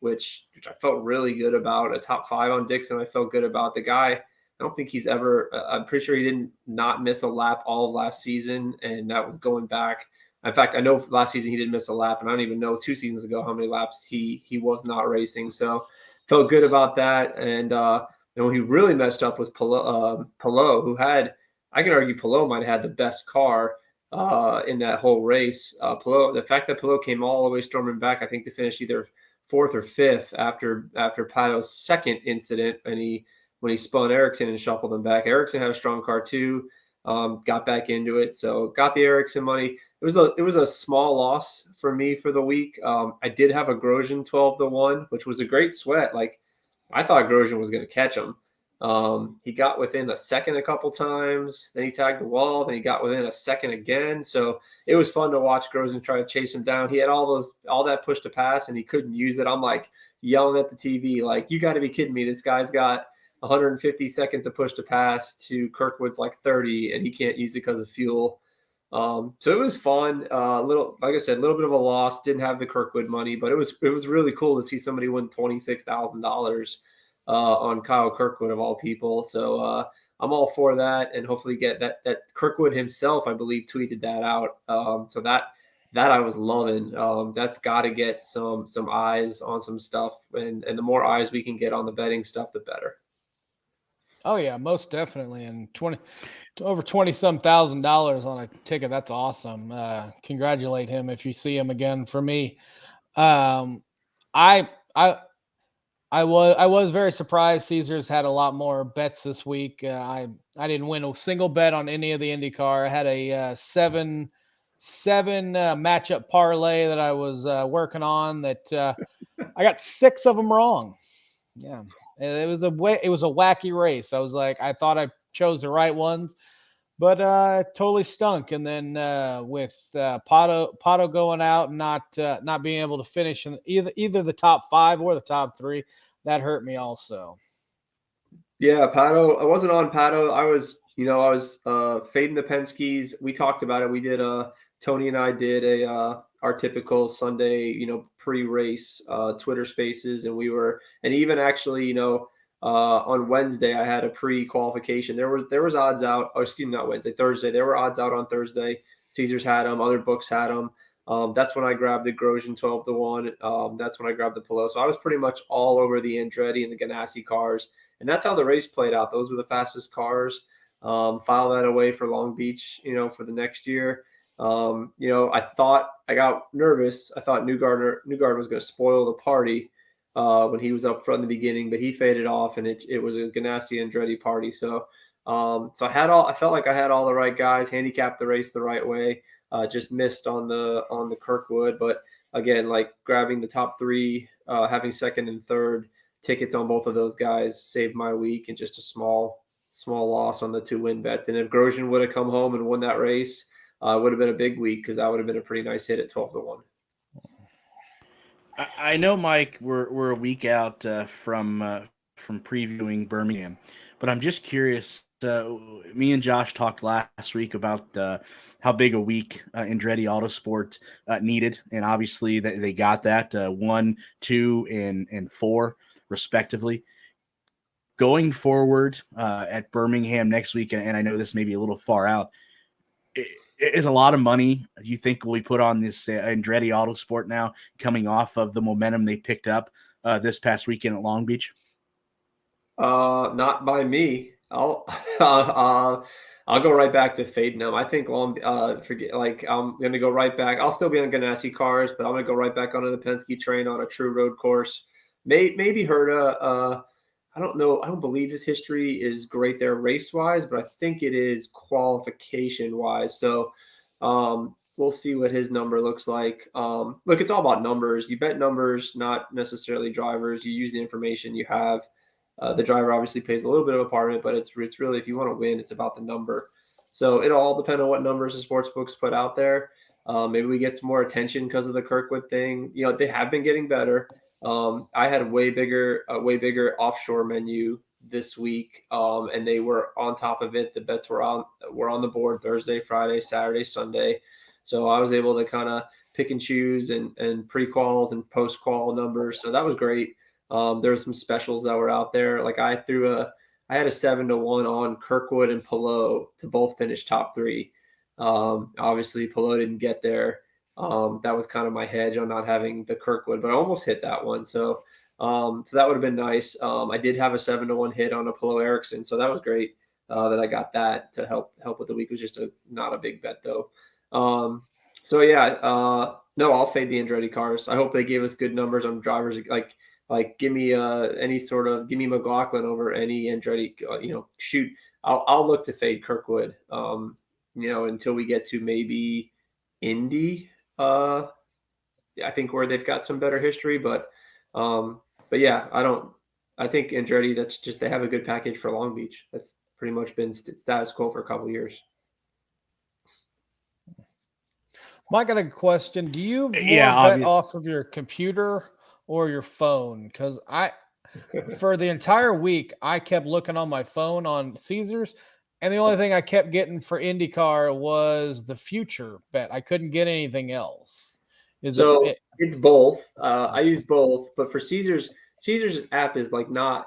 which I felt really good about. A top 5 on Dixon, I felt good about. The guy, I don't think he's ever. I'm pretty sure he didn't not miss a lap all of last season, and that was going back. In fact, I know last season he didn't miss a lap, and I don't even know 2 seasons ago how many laps he was not racing. So felt good about that. And when he really messed up was Pelot, who had, I can argue Pelot might have had the best car in that whole race. The fact that Pelot came all the way storming back, I think to finish either 4th or 5th after Pato's second incident, and when he spun Ericsson and shuffled him back. Ericsson had a strong car too. Got back into it, so got the Ericsson money. It was a small loss for me for the week. I did have a Grosjean 12-1, which was a great sweat. Like, I thought Grosjean was going to catch him. He got within a second a couple times, then he tagged the wall, then he got within a second again. So it was fun to watch Grosjean try to chase him down. He had all that push to pass, and he couldn't use it. I'm like yelling at the TV, like, you got to be kidding me. This guy's got 150 seconds of push to pass to Kirkwood's like 30, and he can't use it because of fuel. So it was fun. Like I said, a little bit of a loss. Didn't have the Kirkwood money, but it was really cool to see somebody win $26,000 on Kyle Kirkwood of all people. So I'm all for that, and hopefully get that Kirkwood himself, I believe, tweeted that out. So that I was loving. That's got to get some eyes on some stuff, and the more eyes we can get on the betting stuff, the better. Oh yeah, most definitely. And over 20 some $1,000 on a ticket. That's awesome. Congratulate him if you see him again. For me, um, I I I was very surprised. Caesars had a lot more bets this week. I didn't win a single bet on any of the IndyCar. I had a seven matchup parlay that I was working on that I got six of them wrong. Yeah, it was a wacky race. I thought I chose the right ones, but totally stunk. And then with Pato going out and not being able to finish in either the top five or the top three, that hurt me also. Yeah, Pato. I wasn't on Pato. I was fading the Penske's. We talked about it. We did Tony and I did our typical Sunday, pre-race Twitter Spaces, and and even actually, on Wednesday I had a pre-qualification. There was odds out. Oh, excuse me, not Wednesday, Thursday. There were odds out on Thursday. Caesars had them. Other books had them. That's when I grabbed the Grosjean 12-1. That's when I grabbed the Pelot. So I was pretty much all over the Andretti and the Ganassi cars. And that's how the race played out. Those were the fastest cars. File that away for Long Beach, for the next year. I thought I got nervous. I thought Newgard was going to spoil the party when he was up front in the beginning, but he faded off, and it was a Ganassi Andretti party. So I felt like I had all the right guys, handicapped the race the right way. Just missed on the Kirkwood, but again, like grabbing the top three, having second and third tickets on both of those guys saved my week, and just a small loss on the 2 win bets. And if Grosjean would have come home and won that race, it would have been a big week, because that would have been a pretty nice hit at 12-1. I know, Mike, we're a week out from previewing Birmingham, but I'm just curious. Me and Josh talked last week about how big a week Andretti Autosport needed, and obviously they got that 1, 2, and 4 respectively. Going forward at Birmingham next week, and I know this may be a little far out, is a lot of money you think will be put on this Andretti Autosport now, coming off of the momentum they picked up this past weekend at Long Beach? Not by me. I'll I'll go right back to fading them. I think I'm going to go right back. I'll still be on Ganassi cars, but I'm going to go right back onto the Penske train on a true road course. Maybe Herta. I don't know. I don't believe his history is great there race-wise, but I think it is qualification-wise. So we'll see what his number looks like. Look, it's all about numbers. You bet numbers, not necessarily drivers. You use the information you have. The driver obviously plays a little bit of a part of it, but it's really, if you want to win, it's about the number. So it'll all depend on what numbers the sports books put out there. Maybe we get some more attention because of the Kirkwood thing. They have been getting better. I had a way bigger offshore menu this week, and they were on top of it. The bets were on the board Thursday, Friday, Saturday, Sunday. So I was able to kind of pick and choose and pre-quals and post-qual numbers. So that was great. There were some specials that were out there. Like I had a 7-1 on Kirkwood and Pelot to both finish top 3. Obviously Pelot didn't get there. That was kind of my hedge on not having the Kirkwood, but I almost hit that one. So that would have been nice. I did have a 7-1 hit on a Pelot Ericsson, so that was great that I got that to help with the week. It was just not a big bet though. So yeah, no, I'll fade the Andretti cars. I hope they gave us good numbers on drivers. Like give me give me McLaughlin over any Andretti. Shoot, I'll look to fade Kirkwood. Until we get to maybe Indy. I think where they've got some better history, but yeah, I think Andretti, that's just, they have a good package for Long Beach. That's pretty much been status quo for a couple of years. Mike, I got a question. Do you bet off of your computer or your phone? Because for the entire week, I kept looking on my phone on Caesars, and the only thing I kept getting for IndyCar was the future bet. I couldn't get anything else. It's both. I use both, but for Caesars app is not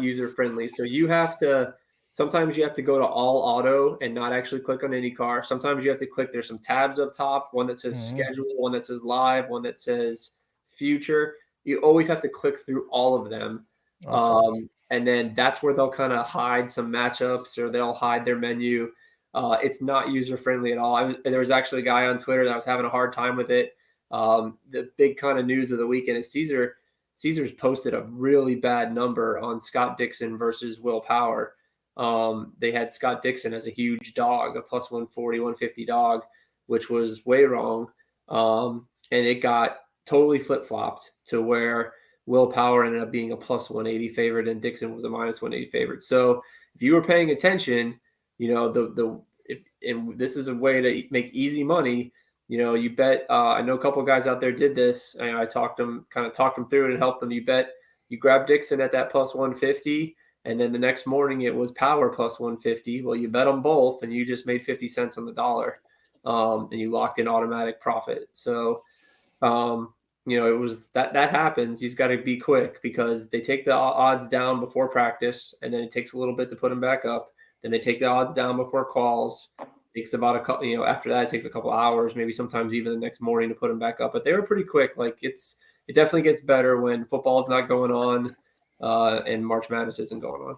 user friendly. So you have to Sometimes you have to go to all auto and not actually click on IndyCar. Sometimes you have to click. There's some tabs up top, one that says schedule, one that says live, one that says future. You always have to click through all of them. Okay. And then that's where they'll kind of hide some matchups or they'll hide their menu. It's not user friendly at all. There was actually a guy on Twitter that was having a hard time with it. The big kind of news of the weekend is Caesar's posted a really bad number on Scott Dixon versus Will Power. They had Scott Dixon as a huge dog, a plus 140, 150 dog, which was way wrong. And it got totally flip-flopped to where Will Power ended up being a plus 180 favorite and Dixon was a minus 180 favorite. So if you were paying attention, and this is a way to make easy money. You bet. I know a couple of guys out there did this. And I talked them through it and helped them. You grab Dixon at that plus 150, and then the next morning it was Power plus 150. Well, you bet them both, and you just made 50 cents on the dollar, and you locked in automatic profit. So, it was that happens. You just got to be quick because they take the odds down before practice, and then it takes a little bit to put them back up. Then they take the odds down before calls. It takes about a couple, after that, it takes a couple hours, maybe sometimes even the next morning to put them back up. But they were pretty quick. Like it definitely gets better when football's not going on and March Madness isn't going on.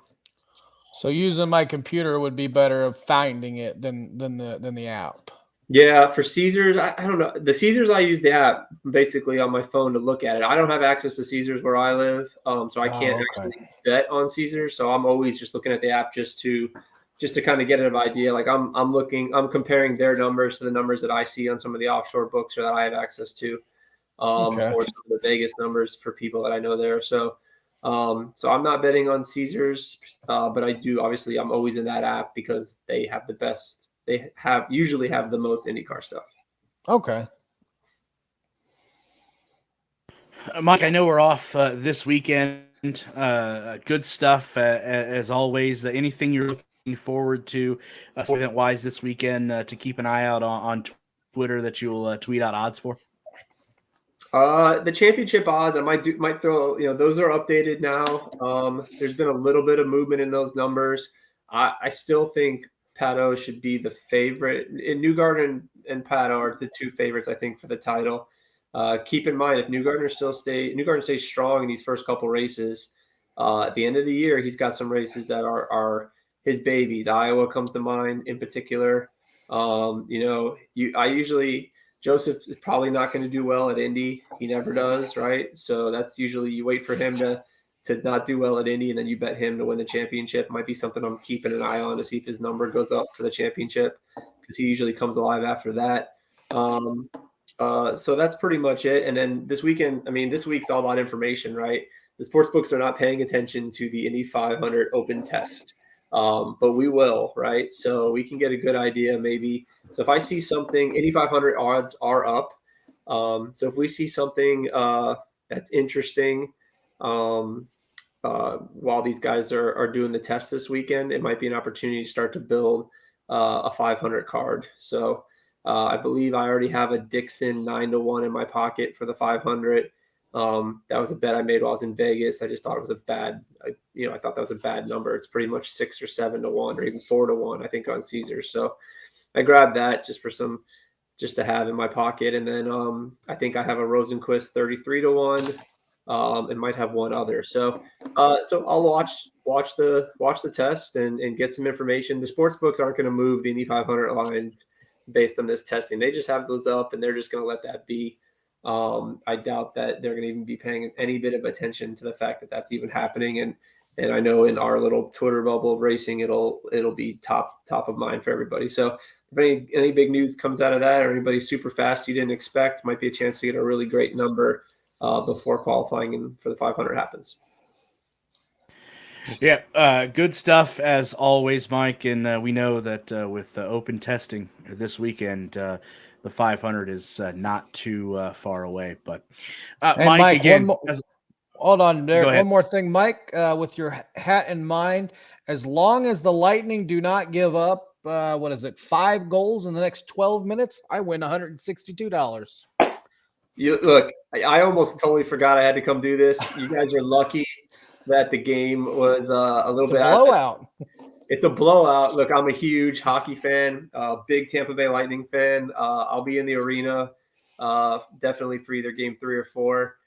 So using my computer would be better of finding it than the app. Yeah, for Caesars, I don't know. The Caesars, I use the app basically on my phone to look at it. I don't have access to Caesars where I live, so I can't actually bet on Caesars. So I'm always just looking at the app just to kind of get an idea. Like I'm comparing their numbers to the numbers that I see on some of the offshore books or that I have access to, or some of the Vegas numbers for people that I know there. So I'm not betting on Caesars, but I do. Obviously, I'm always in that app because they have the best. They usually have the most IndyCar stuff. Okay. Mike, I know we're off this weekend. Good stuff as always. Anything you're looking forward to event-wise this weekend to keep an eye out on Twitter that you'll tweet out odds for? The championship odds, I might throw. Those are updated now. There's been a little bit of movement in those numbers. I still think Pato should be the favorite. And Newgarden and Pato are the two favorites, I think, for the title. Keep in mind, if Newgarden stays strong in these first couple races, at the end of the year, he's got some races that are his babies. Iowa comes to mind in particular. Joseph is probably not going to do well at Indy. He never does, right? So that's usually you wait for him to not do well at Indy, and then you bet him to win the championship. Might be something I'm keeping an eye on to see if his number goes up for the championship because he usually comes alive after that. So that's pretty much it. And then this weekend, this week's all about information, right? The sports books are not paying attention to the Indy 500 open test, but we will, right? So we can get a good idea maybe. So if I see something, Indy 500 odds are up. So if we see something that's interesting, while these guys are doing the test this weekend, it might be an opportunity to start to build a 500 card. So I believe I already have a Dixon 9-1 in my pocket for the 500. That was a bet I made while I was in Vegas. I just thought it was I thought that was a bad number. It's pretty much 6 or 7-1 or even 4-1, I think, on Caesars. So I grabbed that just to have in my pocket. And then I think I have a Rosenquist 33-1. And might have one other. So I'll watch the test and get some information. The sports books aren't going to move the Indy 500 lines based on this testing. They just have those up and they're just going to let that be. I doubt that they're going to even be paying any bit of attention to the fact that that's even happening. And I know in our little Twitter bubble of racing, it'll be top of mind for everybody. So if any big news comes out of that or anybody super fast you didn't expect, might be a chance to get a really great number before qualifying for the 500 happens. Yeah, good stuff as always, Mike. And we know that with open testing this weekend, the 500 is not too far away. But Mike, again, hold on, Derek. One more thing, Mike. With your hat in mind, as long as the Lightning do not give up, 5 goals in the next 12 minutes, I win $162. Look, I almost totally forgot I had to come do this. You guys are lucky that the game was a little bit blowout. It's a blowout. Look, I'm a huge hockey fan, big Tampa Bay Lightning fan. I'll be in the arena definitely for either game 3 or 4.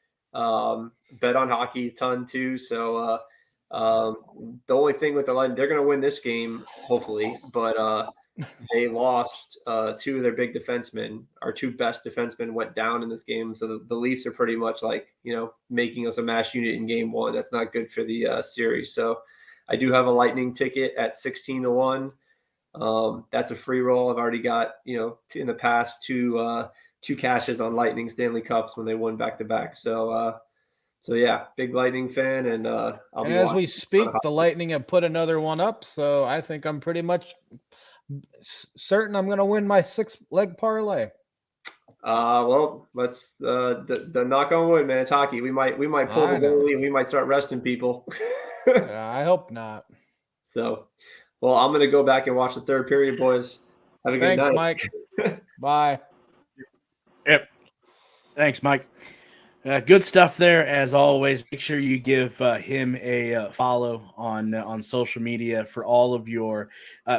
Bet on hockey a ton too. So the only thing with the Lightning, they're going to win this game, hopefully, but they lost 2 of their big defensemen. Our 2 best defensemen went down in this game. So the Leafs are pretty much like, making us a mash unit in game 1. That's not good for the series. So I do have a Lightning ticket at 16-1. That's a free roll. I've already got, in the past 2 cashes on Lightning Stanley Cups when they won back-to-back. So yeah, big Lightning fan, and I'll And be as we watching. speak, the Lightning have put another one up, so I think I'm pretty much certain I'm going to win my 6-leg parlay. Well, let's the knock on wood, man. It's hockey. We might pull the goalie, and we might start resting people. I hope not. So, well, I'm gonna go back and watch the third period, boys. Have a good Thanks, night. Mike. Bye. Yep. Thanks, Mike. Good stuff there, as always. Make sure you give him a follow on social media for all of your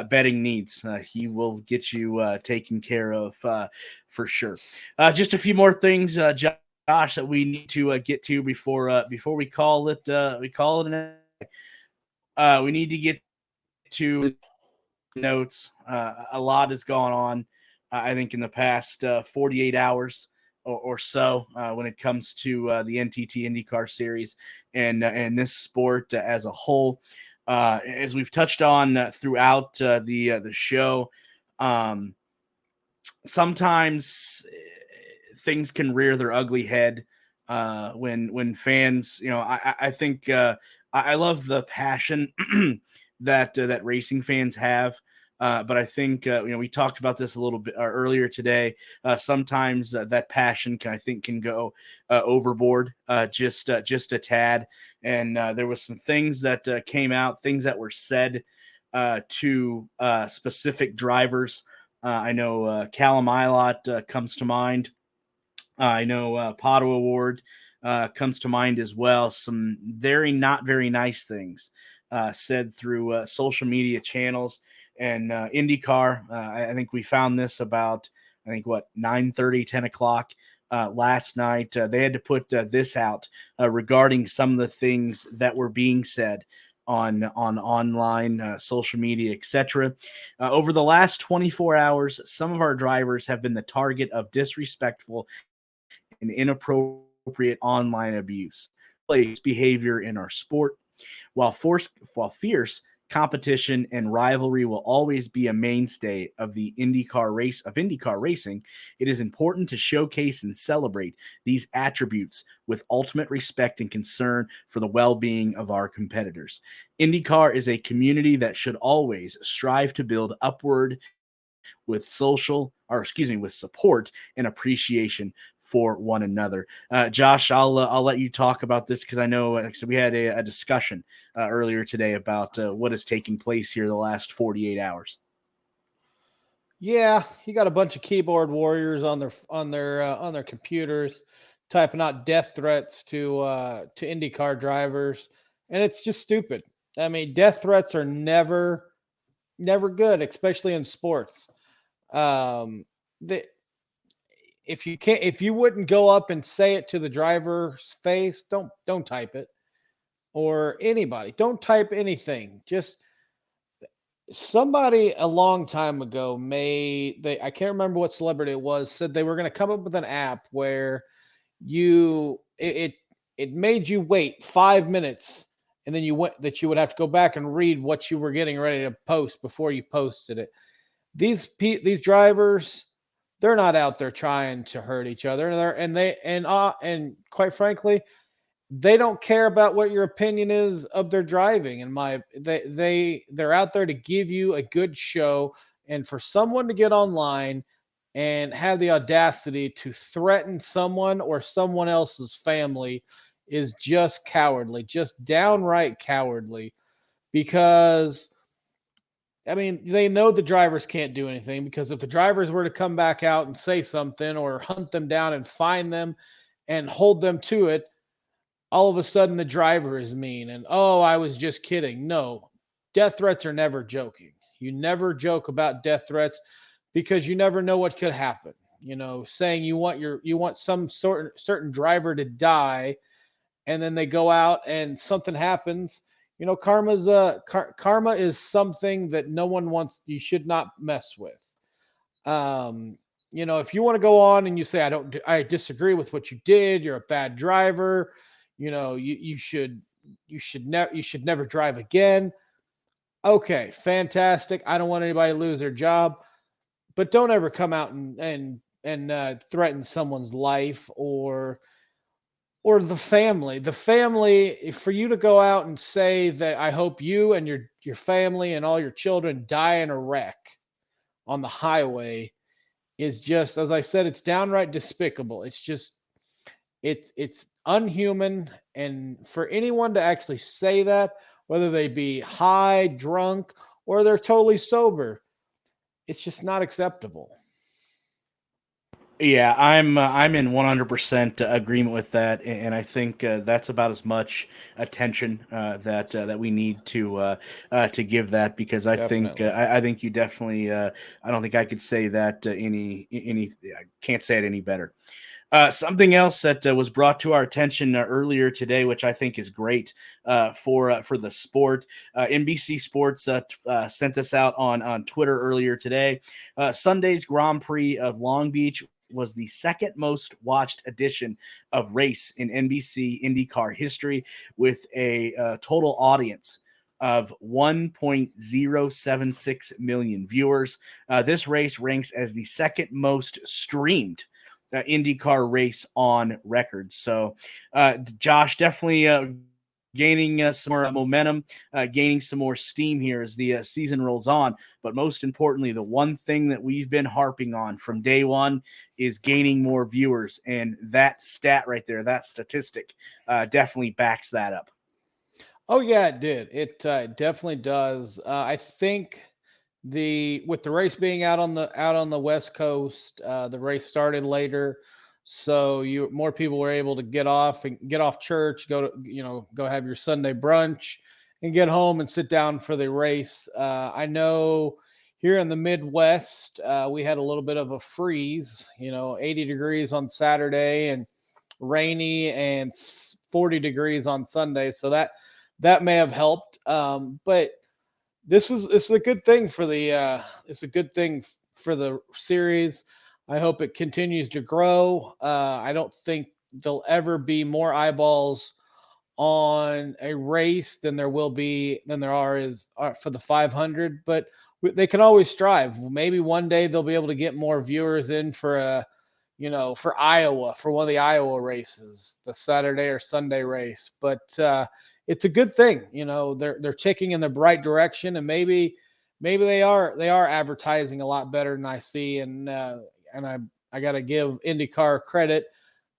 betting needs. He will get you taken care of for sure. Just a few more things, Josh, that we need to get to before we call it an day. We need to get to notes. A lot has gone on, I think, in the past 48 hours or so when it comes to the NTT IndyCar Series and this sport as a whole. As we've touched on throughout the show, sometimes things can rear their ugly head when fans, I think I love the passion that racing fans have. But I think, we talked about this a little bit earlier today. Sometimes that passion can go overboard just a tad. And there was some things that came out, things that were said to specific drivers. I know Callum Ilott comes to mind. I know Pato Award comes to mind as well. Some not very nice things said through social media channels and IndyCar. I think we found this about, 9:30, 10 o'clock last night. They had to put this out regarding some of the things that were being said on online social media, etc. Over the last 24 hours, some of our drivers have been the target of disrespectful and inappropriate online abuse, behavior in our sport. While fierce competition and rivalry will always be a mainstay of the IndyCar racing, it is important to showcase and celebrate these attributes with ultimate respect and concern for the well-being of our competitors. IndyCar is a community that should always strive to build upward with with support and appreciation for one another. Josh, I'll let you talk about this because I know, like I said, we had a discussion earlier today about what is taking place here the last 48 hours. Yeah, you got a bunch of keyboard warriors on their computers typing out death threats to IndyCar drivers, and it's just stupid. I mean, death threats are never good, especially in sports. If you wouldn't go up and say it to the driver's face, don't type it, or anybody. Don't type anything. Just somebody a long time ago I can't remember what celebrity it was, said they were going to come up with an app where it made you wait 5 minutes, and then you would have to go back and read what you were getting ready to post before you posted it. These drivers, they're not out there trying to hurt each other, and quite frankly, they don't care about what your opinion is of their driving. They're out there to give you a good show, and for someone to get online and have the audacity to threaten someone or someone else's family is just cowardly, just downright cowardly, because I mean, they know the drivers can't do anything, because if the drivers were to come back out and say something or hunt them down and find them and hold them to it, all of a sudden the driver is mean and, oh, I was just kidding. No, death threats are never joking. You never joke about death threats because you never know what could happen. Saying you want some certain driver to die, and then they go out and something happens. Karma is something that no one wants. You should not mess with. If you want to go on and you say I disagree with what you did, you're a bad driver, you should never drive again. Okay, fantastic. I don't want anybody to lose their job, but don't ever come out and threaten someone's life or the family. The family, for you to go out and say that I hope you and your family and all your children die in a wreck on the highway is just, as I said, it's downright despicable. It's unhuman, and for anyone to actually say that, whether they be high, drunk, or they're totally sober, it's just not acceptable. Yeah, I'm in 100% agreement with that, and I think that's about as much attention that we need to give that, because I think Definitely. I think you definitely I don't think I could say that any I can't say it any better. Something else that was brought to our attention earlier today, which I think is great for the sport. NBC Sports sent this out on Twitter earlier today. Sunday's Grand Prix of Long Beach was the second most watched edition of race in NBC IndyCar history, with a total audience of 1.076 million viewers. This race ranks as the second most streamed IndyCar race on record. So, Josh, definitely gaining some more momentum, gaining some more steam here as the season rolls on. But most importantly, the one thing that we've been harping on from day one is gaining more viewers. And that stat right there, that statistic, definitely backs that up. Oh yeah, it did. It definitely does. I think with the race being out on the West Coast, the race started later, so more people were able to get off church, go have your Sunday brunch, and get home and sit down for the race. I know here in the Midwest, we had a little bit of a freeze. 80 degrees on Saturday and rainy and 40 degrees on Sunday, so that may have helped. But this is a good thing for the series. I hope it continues to grow. I don't think there'll ever be more eyeballs on a race than there are for the 500, but they can always strive. Maybe one day they'll be able to get more viewers in for Iowa, for one of the Iowa races, the Saturday or Sunday race. But it's a good thing. They're ticking in the right direction, and maybe they are advertising a lot better than I see. And I got to give IndyCar credit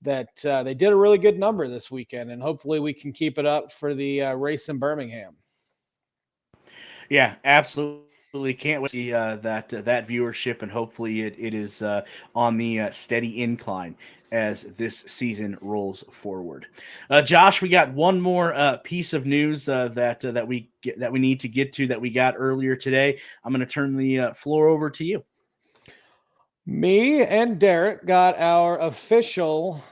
that they did a really good number this weekend, and hopefully we can keep it up for the race in Birmingham. Yeah, absolutely. Can't wait to see that viewership, and hopefully it is on the steady incline as this season rolls forward. Josh, we got one more piece of news that we need to get to that we got earlier today. I'm going to turn the floor over to you. Me and Derek got our official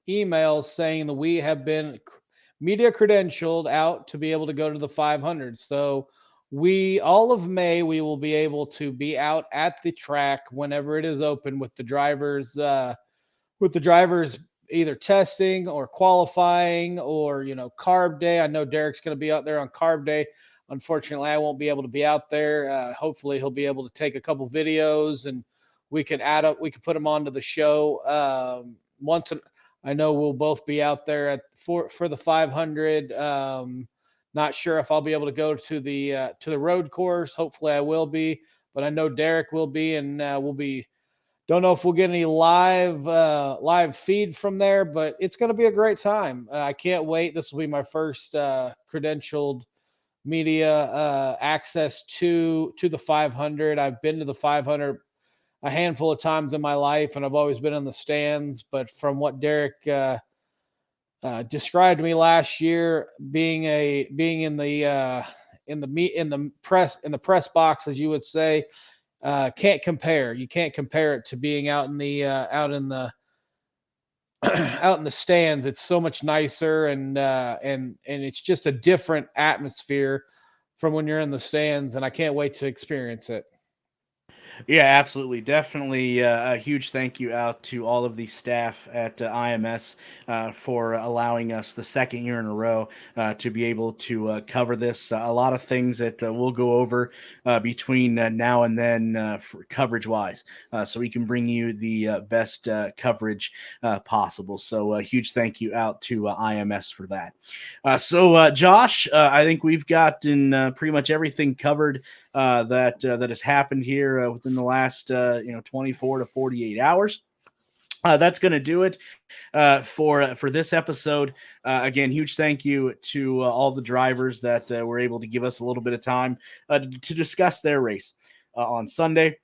emails saying that we have been media credentialed out to be able to go to the 500. So all of May, we will be able to be out at the track whenever it is open with the drivers either testing or qualifying or, carb day. I know Derek's going to be out there on carb day. Unfortunately, I won't be able to be out there. Hopefully he'll be able to take a couple videos and we could put them onto the show. I know we'll both be out there for the 500. Not sure if I'll be able to go to the road course. Hopefully I will be, but I know Derek will be, and we'll be. Don't know if we'll get any live feed from there, but it's going to be a great time. I can't wait. This will be my first credentialed media access to the 500. I've been to the 500 a handful of times in my life, and I've always been in the stands. But from what Derek described to me last year, being in the the press box, as you would say, can't compare. You can't compare it to being out in the out in the stands. It's so much nicer, and it's just a different atmosphere from when you're in the stands, and I can't wait to experience it. Yeah, absolutely. Definitely a huge thank you out to all of the staff at IMS for allowing us the second year in a row to be able to cover this. A lot of things that we'll go over between now and then coverage-wise, so we can bring you the best coverage possible. So a huge thank you out to IMS for that. So Josh, I think we've gotten pretty much everything covered that has happened here within the last 24 to 48 hours. That's going to do it for this episode. Again, huge thank you to all the drivers that were able to give us a little bit of time to discuss their race on Sunday.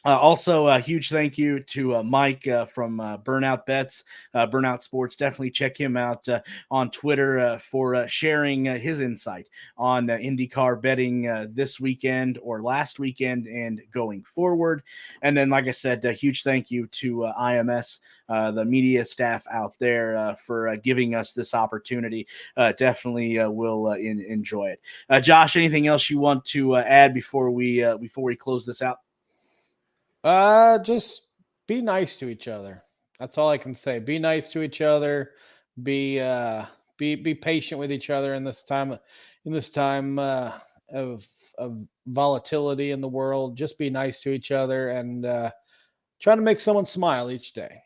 Also, a huge thank you to Mike from Burnout Bets, Burnout Sports. Definitely check him out on Twitter for sharing his insight on IndyCar betting this weekend or last weekend and going forward. And then, like I said, a huge thank you to IMS, the media staff out there for giving us this opportunity. Definitely will enjoy it. Josh, anything else you want to add before we close this out? Just be nice to each other. That's all I can say. Be nice to each other. Be patient with each other in this time of volatility in the world. Just be nice to each other and try to make someone smile each day.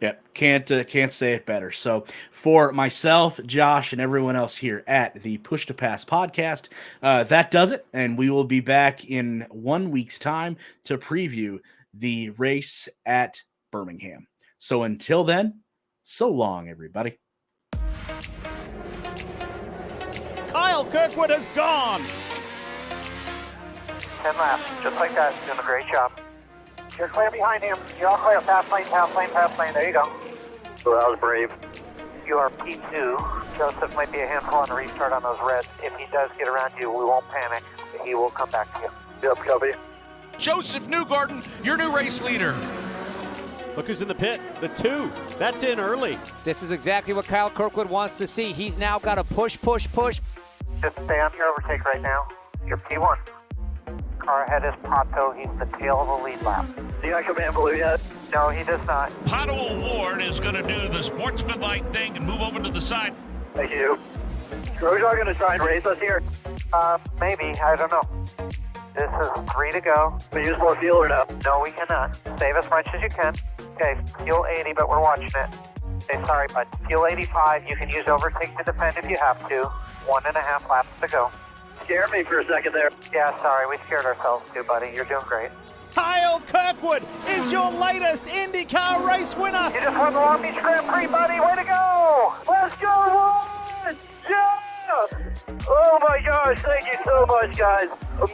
Yeah, can't say it better. So for myself, Josh, and everyone else here at the Push to Pass podcast, that does it. And we will be back in 1 week's time to preview the race at Birmingham. So until then, so long, everybody. Kyle Kirkwood has gone. 10 laps, just like that. Doing a great job. You're clear behind him. You're all clear. Pass lane, pass lane, pass lane. There you go. So that was brave. You are P2. Joseph might be a handful on the restart on those reds. If he does get around you, we won't panic. He will come back to you. Yep, copy. Joseph Newgarden, your new race leader. Look who's in the pit. The 2. That's in early. This is exactly what Kyle Kirkwood wants to see. He's now got to push. Just stay on your overtake right now. You're P1. Car ahead is Pato. He's the tail of the lead lap. Do you got command blue yet? No, he does not. Pato Ward is going to do the sportsmanlike thing and move over to the side. Thank you. Grosjean going to try and race us here? Maybe. I don't know. This is 3 to go. We use more fuel or no? No, we cannot. Save as much as you can. Okay, fuel 80, but we're watching it. Okay, sorry, bud. Fuel 85. You can use overtake to defend if you have to. 1.5 laps to go. Scared me for a second there. Yeah, sorry. We scared ourselves too, buddy. You're doing great. Kyle Kirkwood is your latest IndyCar race winner. You just won the Long Beach Grand Prix, buddy. Way to go. Let's go, Lord. Yeah. Oh, my gosh. Thank you so much, guys.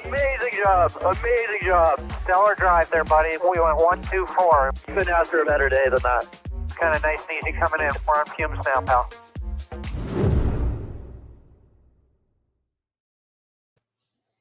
Amazing job. Amazing job. Stellar drive there, buddy. We went 1, 2, 4. Couldn't ask for a better day than that. It's kind of nice and easy coming in. We're on fumes now, pal.